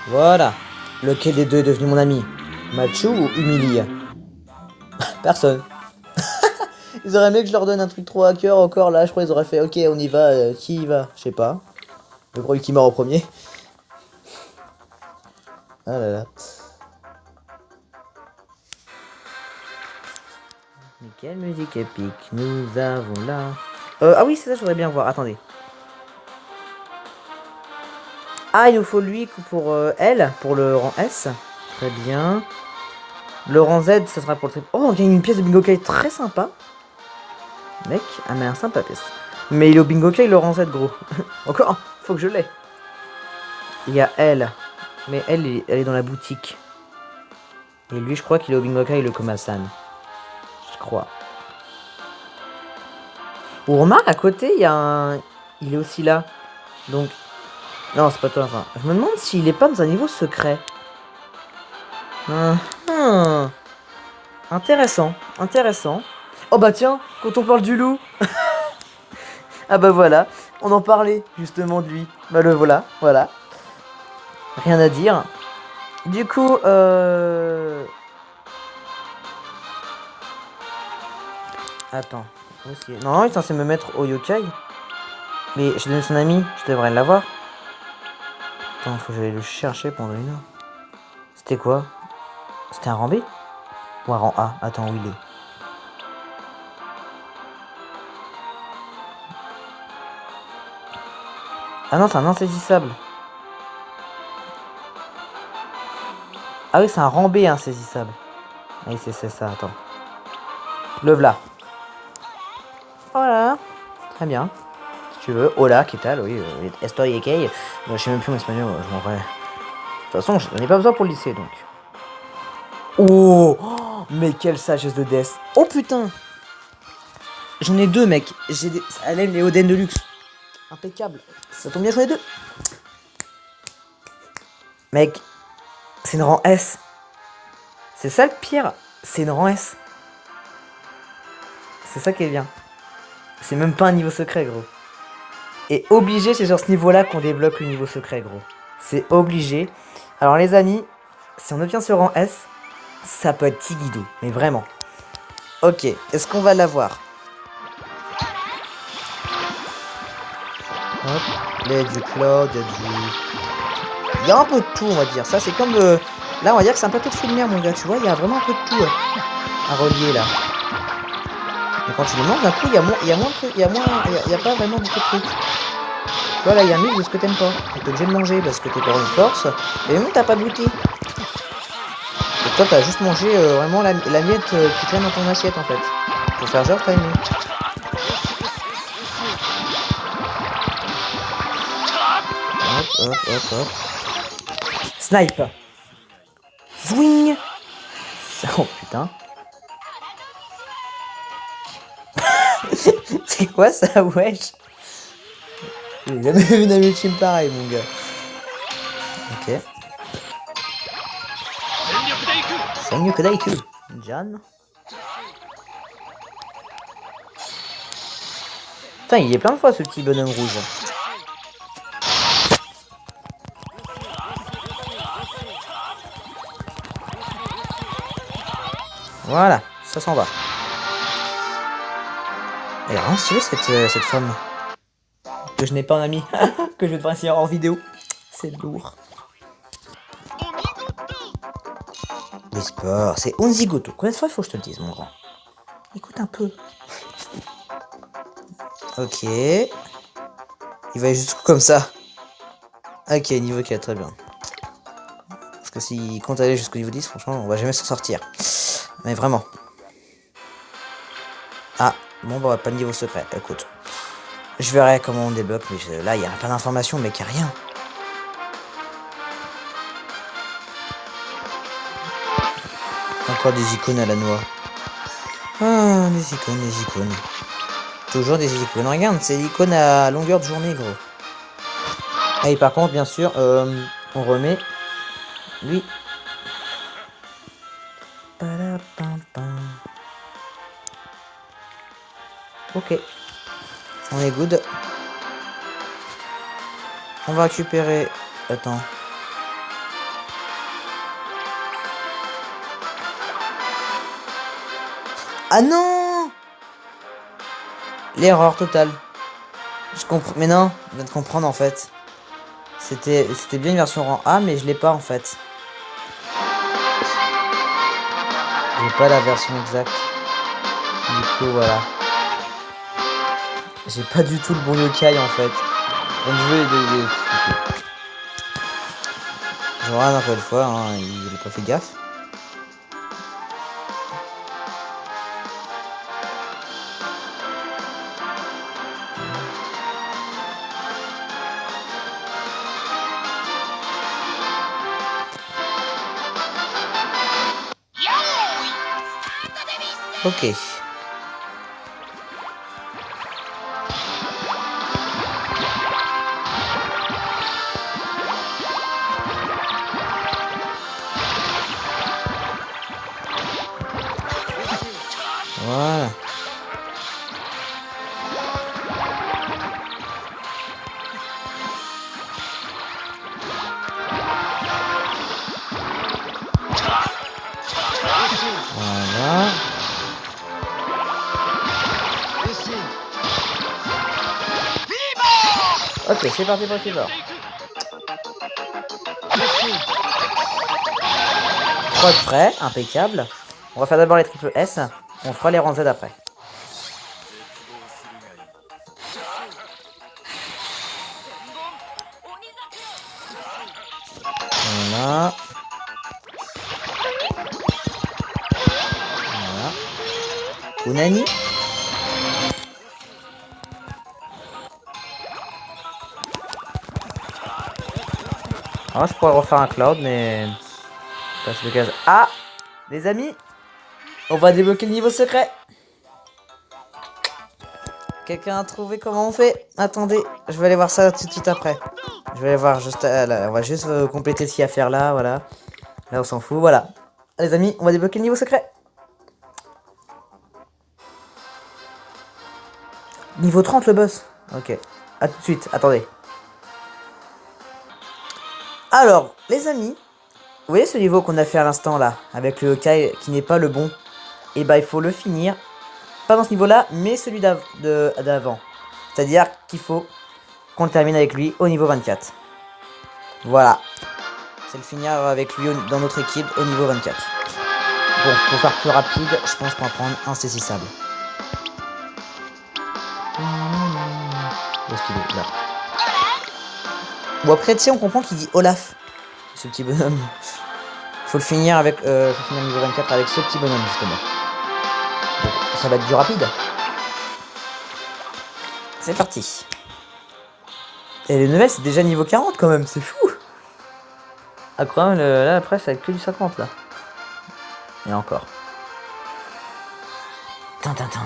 Speaker 1: Voilà. Lequel des deux est devenu mon ami? Machu ou Humili? Personne. Ils auraient aimé que je leur donne un truc trop à cœur encore là. Je crois qu'ils auraient fait ok, on y va. Qui y va? Je sais pas. Le premier qui meurt au premier. Ah là là. Mais quelle musique épique nous avons là. Ah oui, c'est ça, je voudrais bien voir. Attendez. Ah, il nous faut lui pour L, pour le rang S. Très bien. Le rang Z, ça sera pour le triple. Oh, on gagne une pièce de Bingo Kai très sympa. Mec, ah mais un sympa pièce. Mais il est au Bingo Kai, le rang Z, gros. Encore, faut que je l'ai. Il y a L. Mais elle est dans la boutique. Et lui, je crois qu'il est au Bingo Kai, le Komasan. Je crois. Ou remarque, à côté, il y a un... Il est aussi là. Donc... Non, c'est pas toi, enfin... Je me demande s'il est pas dans un niveau secret. Intéressant, intéressant. Oh bah tiens, quand on parle du loup. Ah bah voilà, on en parlait justement de lui. Bah le voilà, voilà. Rien à dire. Du coup, Attends. Non, il est censé me mettre au yokai. Mais j'ai donné son ami, je devrais l'avoir. Attends, faut que j'aille le chercher pendant une heure. C'était quoi? C'était un rang B? Ou un rang A? Attends, où il est? Ah non, c'est un insaisissable. Ah oui, c'est un rang B insaisissable. Ah oui, c'est ça, attends. Le v'là. Voilà. Très bien. Si tu veux. Hola, qu'est-ce que oui. Estoy ok. Je sais même plus mon espagnol, je m'en vais. De toute façon, j'en ai pas besoin pour le lycée, donc. Oh, mais quelle sagesse de Death. Oh putain. J'en ai deux, mec. J'ai des... Elle aime les Oden de luxe. Impeccable. Ça tombe bien, j'en ai deux. Mec, c'est une rang S. C'est ça le pire. C'est une rang S. C'est ça qui est bien. C'est même pas un niveau secret, gros. Et obligé, c'est sur ce niveau-là qu'on débloque le niveau secret, gros. C'est obligé. Alors les amis, si on obtient ce rang S, ça peut être Tigidou. Mais vraiment. Ok, est-ce qu'on va l'avoir? Hop, là il y a du Claude, il y a du... Il y a un peu de tout, on va dire. Ça, c'est comme le... Là, on va dire que c'est un plateau de fruits de mer, mon gars. Tu vois, il y a vraiment un peu de tout à relier, là. Mais quand tu les manges, d'un coup, il y a moins de trucs. Il y a pas vraiment beaucoup de trucs. Tu vois, là, il y a un mix de ce que t'aimes pas. T'es obligé de manger parce que t'es pas une force. Et même, t'as pas goûté. Et toi, t'as juste mangé vraiment la miette qui traîne dans ton assiette, en fait. Faut faire genre, t'as aimé. Hop, hop, hop, hop. Snipe. Swing. Oh, putain. C'est quoi ça, wesh? J'ai jamais vu une ultime pareil, mon gars. Ok. Sengoku Daiku. Jan. Putain, il est plein de fois ce petit bonhomme rouge. Voilà, ça s'en va. Elle est vraiment stylée cette femme. Que je n'ai pas un ami. Que je vais devoir essayer hors vidéo. C'est lourd. Les sports, c'est Onzigoto. Combien de fois il faut que je te le dise, mon grand? Écoute un peu. Ok. Il va aller jusqu'où comme ça? Ok, niveau 4, très bien. Parce que s'il compte aller jusqu'au niveau 10, franchement, on va jamais s'en sortir. Mais vraiment. Ah, bon, bah, pas de niveau secret. Écoute. Je verrai comment on débloque, mais là, il y a pas d'informations, mais qu'il n'y a rien. Encore des icônes à la noix. Ah, des icônes, des icônes. Toujours des icônes. Regarde, c'est des icônes à longueur de journée, gros. Ah, et par contre, bien sûr, on remet lui. Ok. On est good. On va récupérer... Attends. Ah non! L'erreur totale. Je comprends... Mais non, je viens de comprendre en fait. C'était bien une version rang A, mais je l'ai pas en fait. J'ai pas la version exacte. Du coup, voilà. J'ai pas du tout le bon yokai en fait. Donc je vais... Je regarde encore une fois, hein, il a pas fait gaffe. Ok. Voilà. Voilà. Ok, c'est parti pour le fever. 3 de près, impeccable. On va faire d'abord les triple S. On fera les rangs Z après. Voilà. Voilà. Unani. Alors je pourrais refaire un cloud, mais... Passe le gaz. Ah, les amis, on va débloquer le niveau secret. Quelqu'un a trouvé comment on fait? Attendez, je vais aller voir ça tout de suite après. Je vais aller voir juste là, on va juste compléter ce qu'il y a à faire là, voilà. Là on s'en fout, voilà. Les amis, on va débloquer le niveau secret. Niveau 30 le boss. Ok, à tout de suite, attendez. Alors, les amis, vous voyez ce niveau qu'on a fait à l'instant là, avec le yokai qui n'est pas le bon? Et bah il faut le finir, pas dans ce niveau là, mais celui d'avant. C'est-à-dire qu'il faut qu'on le termine avec lui au niveau 24. Voilà. C'est le finir avec lui dans notre équipe au niveau 24. Bon, pour faire plus rapide, je pense qu'on va prendre un saisissable. Où est-ce qu'il est? Là. Ou après, tu sais, on comprend qu'il dit Olaf. Ce petit bonhomme. Faut le finir avec... faut finir niveau 24 avec ce petit bonhomme, justement. Donc, ça va être du rapide. C'est parti. Et le level, c'est déjà niveau 40 quand même, c'est fou. Ah, quand même, là, après, ça va être que du 50, là. Et encore. Tintintin.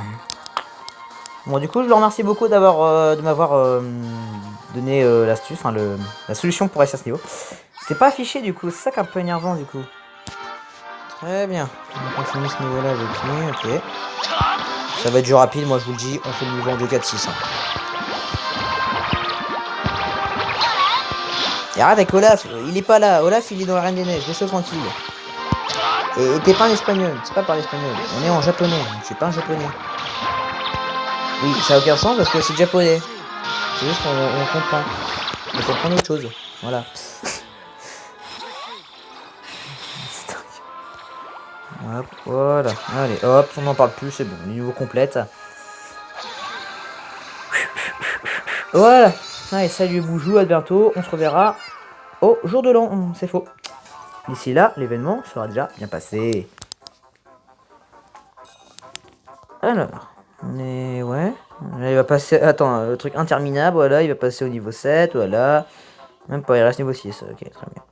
Speaker 1: Bon, du coup, je le remercie beaucoup d'avoir de m'avoir donné l'astuce, enfin la solution pour réussir ce niveau. C'était pas affiché du coup, c'est ça qui est un peu énervant du coup. Très bien. Donc on finit ce niveau là avec lui, ok. Ça va être du rapide, moi je vous le dis, on fait le niveau en 2, 4, 6. Hein. Et arrête avec Olaf, il est pas là, Olaf il est dans la Reine des Neiges, laisse-le tranquille. Et t'es pas un espagnol, c'est pas parler espagnol, on est en japonais, je suis pas un japonais. Oui, ça a aucun sens parce que c'est japonais. C'est juste qu'on comprend. On comprend autre chose. Voilà. Hop, voilà. Allez, hop, on n'en parle plus, c'est bon. Niveau complète. Voilà. Allez, salut, bonjour, à bientôt. On se reverra au jour de l'an. C'est faux. D'ici là, l'événement sera déjà bien passé. Alors, on est... Ouais. Là, il va passer... Attends, le truc interminable, voilà. Il va passer au niveau 7, voilà. Même pas, il reste niveau 6. Ok, très bien.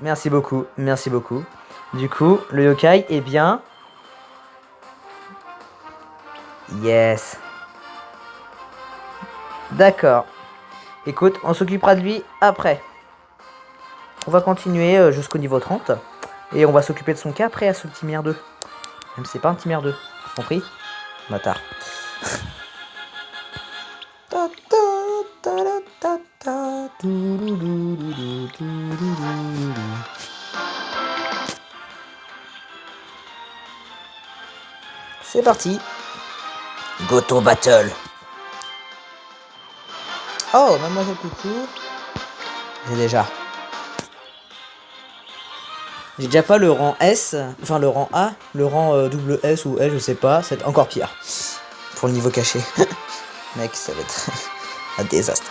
Speaker 1: Merci beaucoup, merci beaucoup. Du coup, le yokai est bien. Yes. D'accord. Écoute, on s'occupera de lui après. On va continuer jusqu'au niveau 30. Et on va s'occuper de son cas après à ce petit merdeux. Même si c'est pas un petit merdeux. Compris? Bâtard. C'est parti.
Speaker 2: Goto Battle.
Speaker 1: Oh, mademoiselle Coucou. J'ai déjà. J'ai déjà pas le rang S, enfin le rang A, le rang double S ou L, je sais pas, c'est encore pire. Pour le niveau caché. Mec, ça va être un désastre.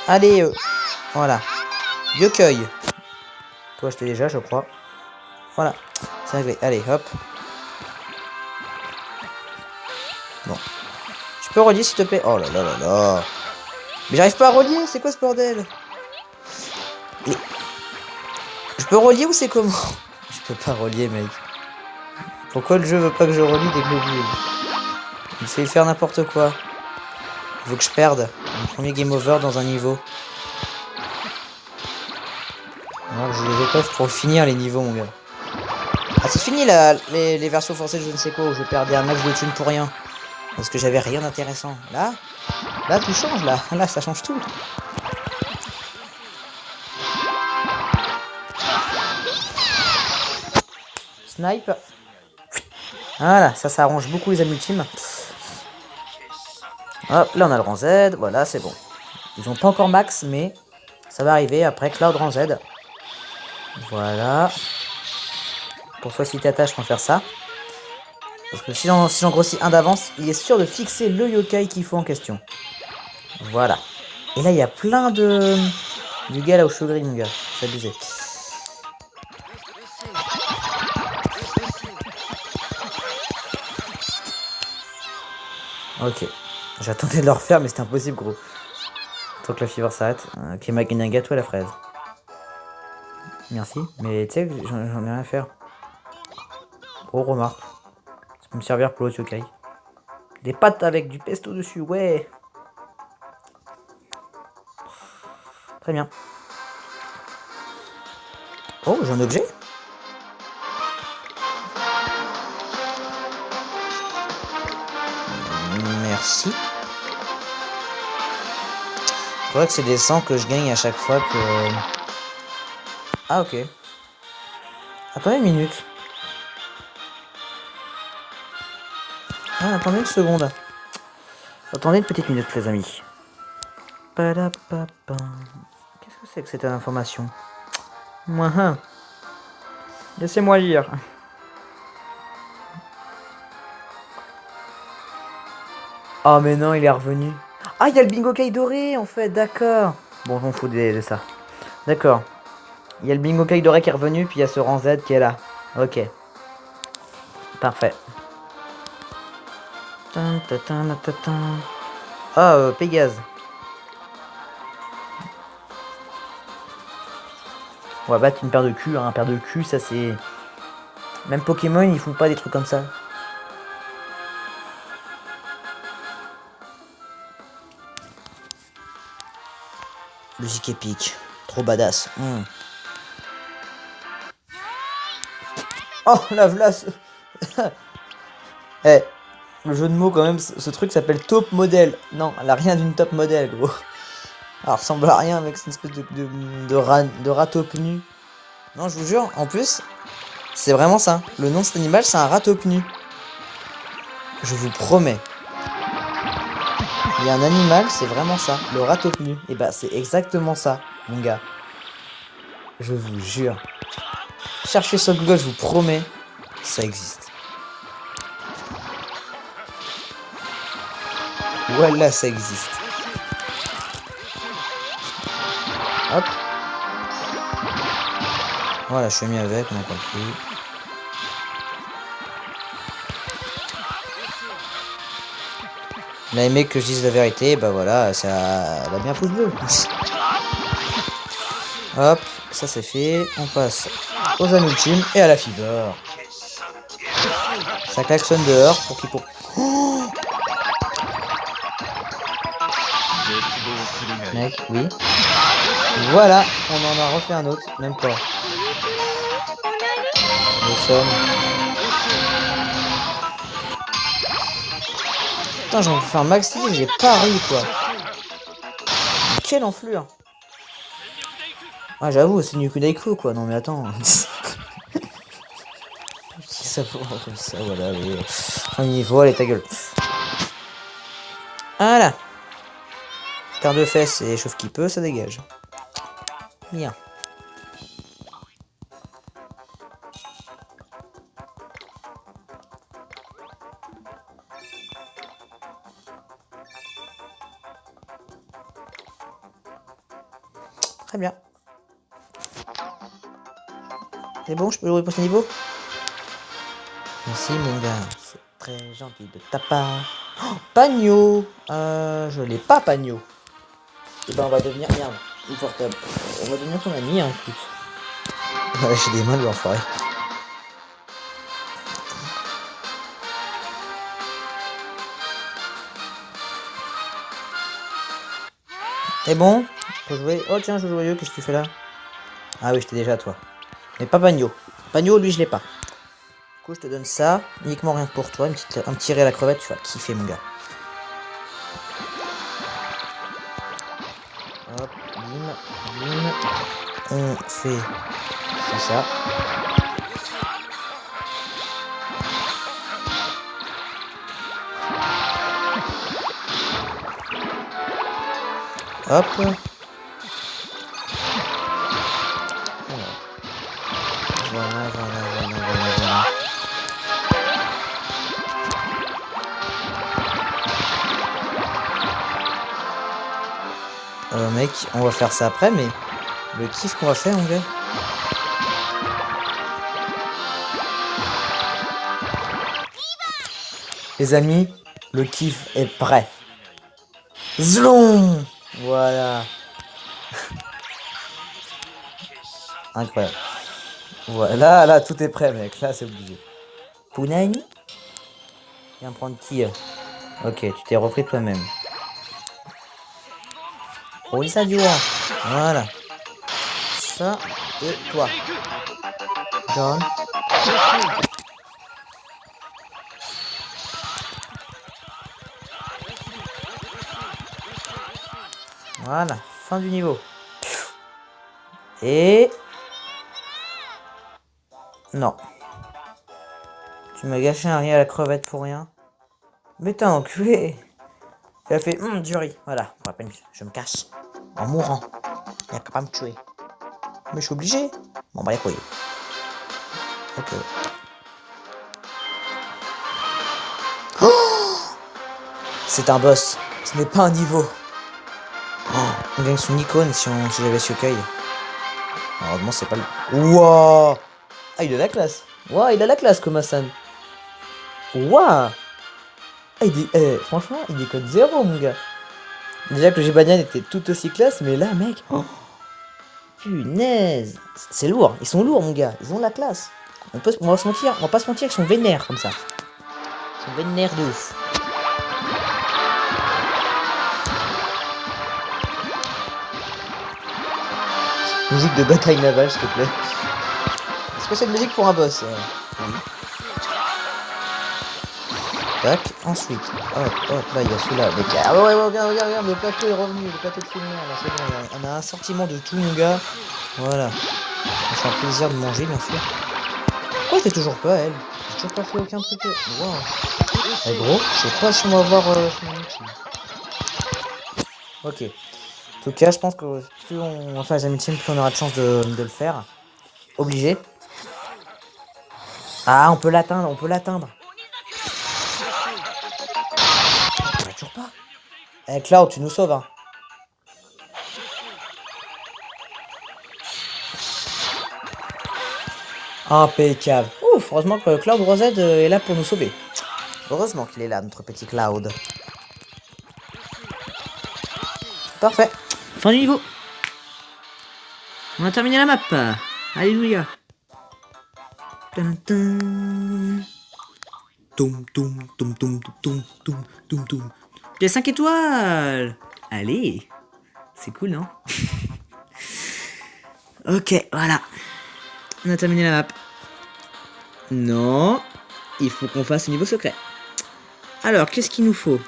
Speaker 1: Allez, voilà. Yokai. Toi, je t'ai déjà, je crois. Voilà, c'est réglé. Allez, hop. Bon. Tu peux relier, s'il te plaît? Oh là là là là. Mais j'arrive pas à relier, c'est quoi ce bordel? Mais... Je peux relier ou c'est comment? Je peux pas relier, mec. Pourquoi le jeu veut pas que je relie des globules? Il fait faire n'importe quoi. Il veut que je perde mon premier game over dans un niveau. Alors je les étoffe pour finir les niveaux, mon gars. Ah, c'est fini là, les versions forcées de je ne sais quoi, où je perdais un max de thunes pour rien. Parce que j'avais rien d'intéressant. Là, tout change, là. Là, ça change tout. Snipe. Voilà, ça arrange beaucoup les amis ultimes. Hop, là on a le rang Z, voilà, c'est bon. Ils ont pas encore max, mais ça va arriver après Cloud rang Z. Voilà. Pour toi, si t'attaches, je peux faire ça. Parce que si j'en grossis un d'avance, il est sûr de fixer le yokai qu'il faut en question. Voilà. Et là, il y a plein de... Du gars là au cheveux gris, mon gars. C'est abusé. Ok. J'attendais de le refaire, mais c'était impossible, gros. Tant que la fibre s'arrête. Ok, m'a gagné un gâteau à la fraise. Merci. Mais tu sais, j'en ai rien à faire. Gros remarque. Ça peut me servir pour l'autre yokai. Des pâtes avec du pesto dessus, ouais. Très bien. Oh, j'ai un objet. Merci. Je crois que c'est des 100 que je gagne à chaque fois que... Ah, ok. Attendez une minute. Ah, attendez une seconde. Attendez une petite minute, les amis. Qu'est-ce que c'est que cette information? Moi, hein. Laissez-moi lire. Oh mais non, il est revenu. Ah, il y a le bingo Kai doré en fait, d'accord. Bon, on fout de ça. D'accord. Il y a le bingo Kai doré qui est revenu, puis il y a ce rang Z qui est là. Ok. Parfait. Tan, ta, tan, ta, tan. Ah, Pégase. On va battre une paire de cul, hein. Un paire de cul, ça c'est... Même Pokémon, ils font pas des trucs comme ça. Musique épique. Trop badass. Oh, la vlace. Eh, le jeu de mots quand même, ce truc s'appelle top modèle. Non, elle a rien d'une top modèle, gros. Elle ressemble à rien avec cette espèce de rat top nu. Non, je vous jure, en plus, c'est vraiment ça. Le nom de cet animal, c'est un rat top nu. Je vous promets. Il y a un animal, c'est vraiment ça. Le rat top nu. Et bah, c'est exactement ça, mon gars. Je vous jure. Cherchez sur Google, je vous promets, ça existe. Voilà, ça existe. Hop. Voilà, je suis mis avec, on n'a pas plus. Il a aimé que je dise la vérité, bah voilà, ça va bien pouce bleu. Hop, ça c'est fait. On passe aux anneaux ultimes et à la fever. Ça klaxonne dehors pour qu'il pour. Oh mec, oui. Voilà, on en a refait un autre, même pas. Nous sommes. Putain, j'en fais un maxi, j'ai pas ri quoi. Mais quelle enflure. Ah, j'avoue, c'est Nuku Daiku quoi. Non, mais attends. Ça pour comme ça, voilà. Allez. Un niveau, allez, ta gueule. Voilà. Paire de fesses et chauffe qui peut, ça dégage. Bien. Très bien. C'est bon, je peux jouer pour ce niveau? Merci mon gars, c'est très gentil de ta part. Oh, Pagno. Je l'ai pas Pagno. Et ben on va devenir... Merde, une portable. On va devenir ton ami, hein, écoute. Ouais, j'ai des mains de l'enfoiré. C'est bon? Faut jouer. Oh tiens, je joue joyeux, qu'est-ce que tu fais là? Ah oui, j'étais déjà à toi. Mais pas Pagno. Pagno, lui, je l'ai pas. Du coup, je te donne ça, uniquement rien que pour toi. Un petit ré à la crevette, tu vas kiffer, mon gars. Hop, bim, bim. On fait ça. Hop. Voilà. Mec, on va faire ça après, mais le kiff qu'on va faire, mon gars. Les amis, le kiff est prêt. Zlon. Voilà. Incroyable. Voilà, là, tout est prêt, mec. Là, c'est obligé. Punani. Viens prendre qui? Ok, tu t'es repris toi-même. Oh, ça du roi. Voilà. Ça et toi. John. Voilà, fin du niveau. Et... Non. Tu m'as gâché un riz à la crevette pour rien. Mais t'as enculé. Il a fait du riz. Voilà, pour la peine, je me casse. En mourant. Il a qu'à pas me tuer. Mais je suis obligé. Bon, bah les couilles. Ok. Oh, C'est un boss. Ce n'est pas un niveau. Oh, on gagne son icône si j'avais Yokai. Heureusement, c'est pas le... Wouah. Ah, il a la classe. Wouah, il a la classe, Komasan. Wouah. Ah, franchement, il décode zéro, mon gars. Déjà que le Gibanian était tout aussi classe, mais là, mec... Oh. Punaise. C'est lourd. Ils sont lourds, mon gars. Ils ont la classe. On va se mentir. On va pas se mentir, ils sont vénères, comme ça. Ils sont vénères de ouf. Musique de bataille navale, s'il te plaît. Est-ce que c'est une musique pour un boss? Oui. Tac, ensuite, hop, là il y a celui-là. Ah ouais, regarde, le plateau est revenu, le plateau de film, là, c'est bon, on a un assortiment de tout, mon gars. Voilà. Ça fait un plaisir de manger, bien sûr. Pourquoi t'es toujours pas, elle? J'ai toujours pas fait aucun truc. Wow. Eh gros, je sais pas si on va voir son ultime. Ok. En tout cas, je pense que plus on va faire les ultimes, plus on aura de chance de le faire. Obligé. Ah, on peut l'atteindre, Toujours pas. Eh, Cloud, tu nous sauves, hein. Impeccable. Ouf, heureusement que Cloud Rosette est là pour nous sauver. Heureusement qu'il est là, notre petit Cloud. Parfait. Fin du niveau. On a terminé la map. Alléluia. J'ai 5 étoiles. Allez. C'est cool, non? Ok, voilà. On a terminé la map. Non. Il faut qu'on fasse le niveau secret. Alors, qu'est-ce qu'il nous faut?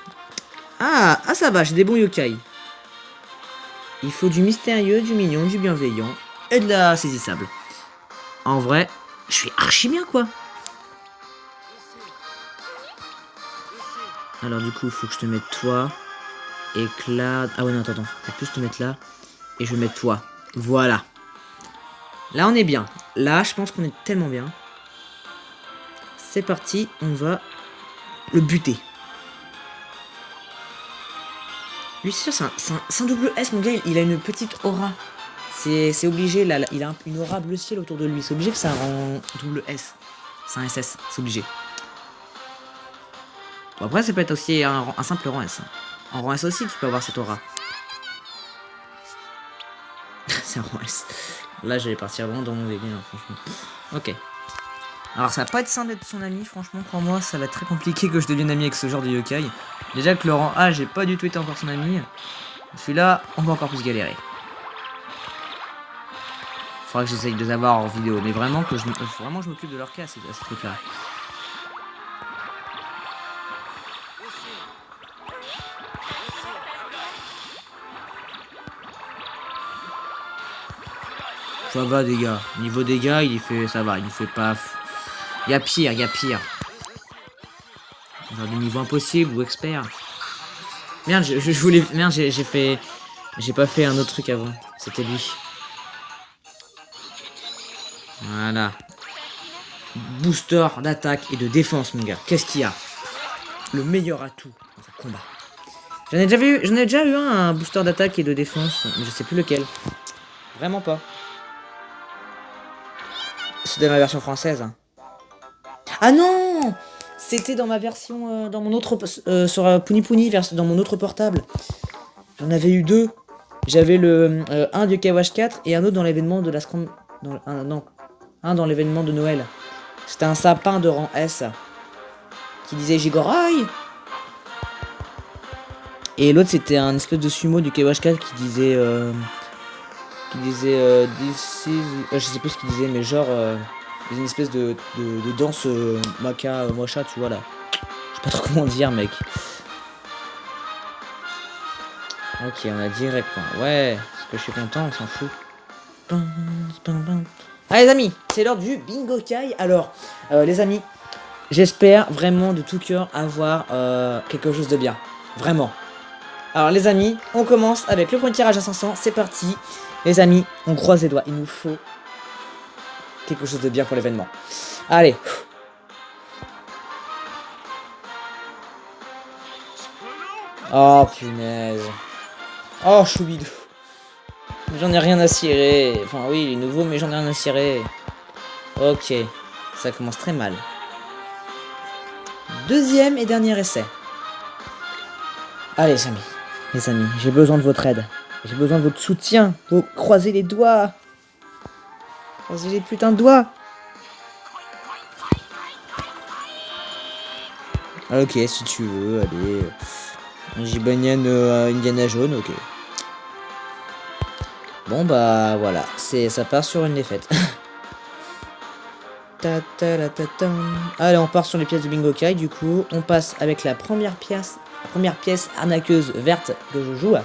Speaker 1: Ah, ça va, j'ai des bons yokai. Il faut du mystérieux, du mignon, du bienveillant et de la saisissable. En vrai, je suis archi bien, quoi. Alors du coup, il faut que je te mette toi. Et Cloud... Ah ouais, non, attends. Je vais plus te mettre là. Et je vais mettre toi. Voilà. Là, on est bien. Là, je pense qu'on est tellement bien. C'est parti, on va le buter. Lui, c'est sûr, c'est un double S, mon gars. Il a une petite aura. C'est obligé, là, il a une aura bleu ciel autour de lui. C'est obligé que ça rend double S. C'est un SS, c'est obligé. Bon, après, ça peut être aussi un simple rang S. En rang S aussi, tu peux avoir cette aura. C'est un rang S. Là, j'allais partir vraiment dans mon délire, franchement. Ok. Alors, ça va pas être simple d'être son ami, franchement, crois-moi, ça va être très compliqué que je devienne ami avec ce genre de yokai. Déjà que le rang A, j'ai pas du tout été encore son ami. Celui-là, on va encore plus galérer. Faudra que j'essaye de les avoir en vidéo, mais vraiment que je m'occupe de leur cas à ces trucs-là. Ça va, dégâts. Niveau dégâts, il fait, ça va, il fait pas. Il y a pire, Genre des niveaux impossibles ou experts. Merde, je voulais. Merde, j'ai pas fait un autre truc avant. C'était lui. Voilà. Booster d'attaque et de défense, mon gars. Qu'est-ce qu'il y a? Le meilleur atout dans un combat. J'en ai déjà eu un booster d'attaque et de défense, mais je sais plus lequel. Vraiment pas. C'était dans ma version française. Ah non! C'était dans ma version, dans mon autre, sur Puni Puni, dans mon autre portable. J'en avais eu deux. J'avais le un de Kawash 4 et un autre dans l'événement de la Scrum... un dans l'événement de Noël. C'était un sapin de rang S. Qui disait Gigorai. Et l'autre c'était un espèce de sumo du Kawash 4 qui disait... This is... je sais plus ce qu'il disait, mais genre... une espèce de danse Maka Mocha, tu vois là. Je sais pas trop comment dire, mec. Ok, on a direct point. Ouais, parce que je suis content, on s'en fout. Allez les amis, c'est l'heure du bingo kai. Alors, les amis, j'espère vraiment de tout cœur avoir quelque chose de bien. Vraiment. Alors les amis, on commence avec le premier tirage à 500. C'est parti. Les amis, on croise les doigts. Il nous faut quelque chose de bien pour l'événement. Allez. Oh punaise. Oh choubidou. J'en ai rien à cirer. Enfin oui, il est nouveau, mais j'en ai rien à cirer. Ok. Ça commence très mal. Deuxième et dernier essai. Allez, les amis, j'ai besoin de votre aide. J'ai besoin de votre soutien. Faut croiser les doigts. Croiser les putains de doigts. Ok, si tu veux, allez. Gibanian Indiana Jaune, ok. Bon bah voilà, ça part sur une défaite. Allez, on part sur les pièces de Bingo Kai. Du coup, on passe avec la première pièce arnaqueuse verte que je joue.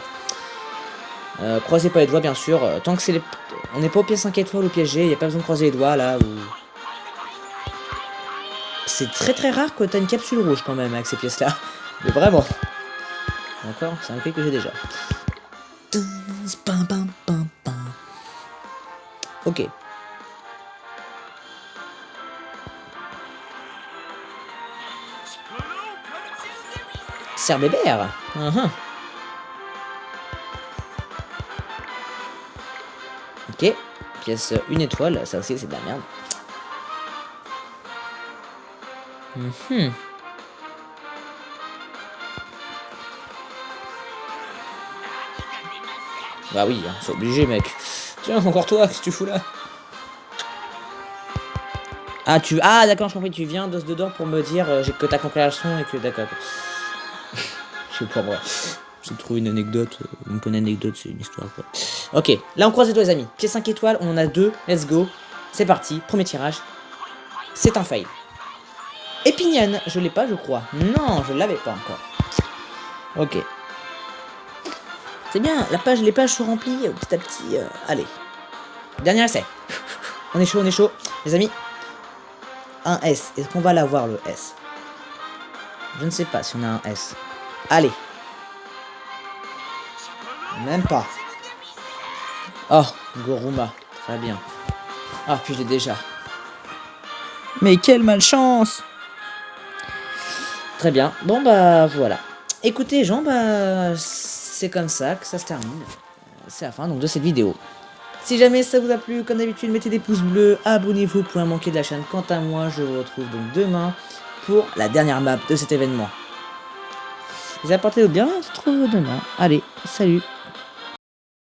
Speaker 1: Croisez pas les doigts, bien sûr. Tant que c'est les... On n'est pas au pièce 5 étoiles ou piège G, il n'y a pas besoin de croiser les doigts là. Où... C'est très rare que t'as une capsule rouge quand même avec ces pièces là. Mais vraiment. Encore, c'est un clé que j'ai déjà. Ok. Serre bébert. Ok. Pièce 1 étoile, ça aussi c'est de la merde. Bah oui, hein, c'est obligé mec. Tiens, encore toi, qu'est-ce que tu fous là? Ah d'accord, je compris, tu viens d'os dedans pour me dire que t'as compris la leçon et que d'accord. Je sais pas moi. J'ai trouvé une anecdote. Une bonne anecdote, c'est une histoire quoi. Ok, là on croise les doigts les amis. Pied 5 étoiles, on en a 2. Let's go. C'est parti, premier tirage. C'est un fail. Épiniane, je l'ai pas je crois. Non, je l'avais pas encore. Ok. C'est bien, les pages sont remplies petit à petit. Allez. Dernier essai. On est chaud. Les amis. Un S. Est-ce qu'on va l'avoir le S? Je ne sais pas si on a un S. Allez. Même pas. Oh, Goruma. Très bien. Ah, puis je l'ai déjà. Mais quelle malchance! Très bien. Bon, bah, voilà. Écoutez, Jean, bah, c'est comme ça que ça se termine. C'est la fin, donc, de cette vidéo. Si jamais ça vous a plu, comme d'habitude, mettez des pouces bleus, abonnez-vous pour rien manquer de la chaîne. Quant à moi, je vous retrouve donc demain pour la dernière map de cet événement. Les apportez-vous bien, on se retrouve demain. Allez, salut!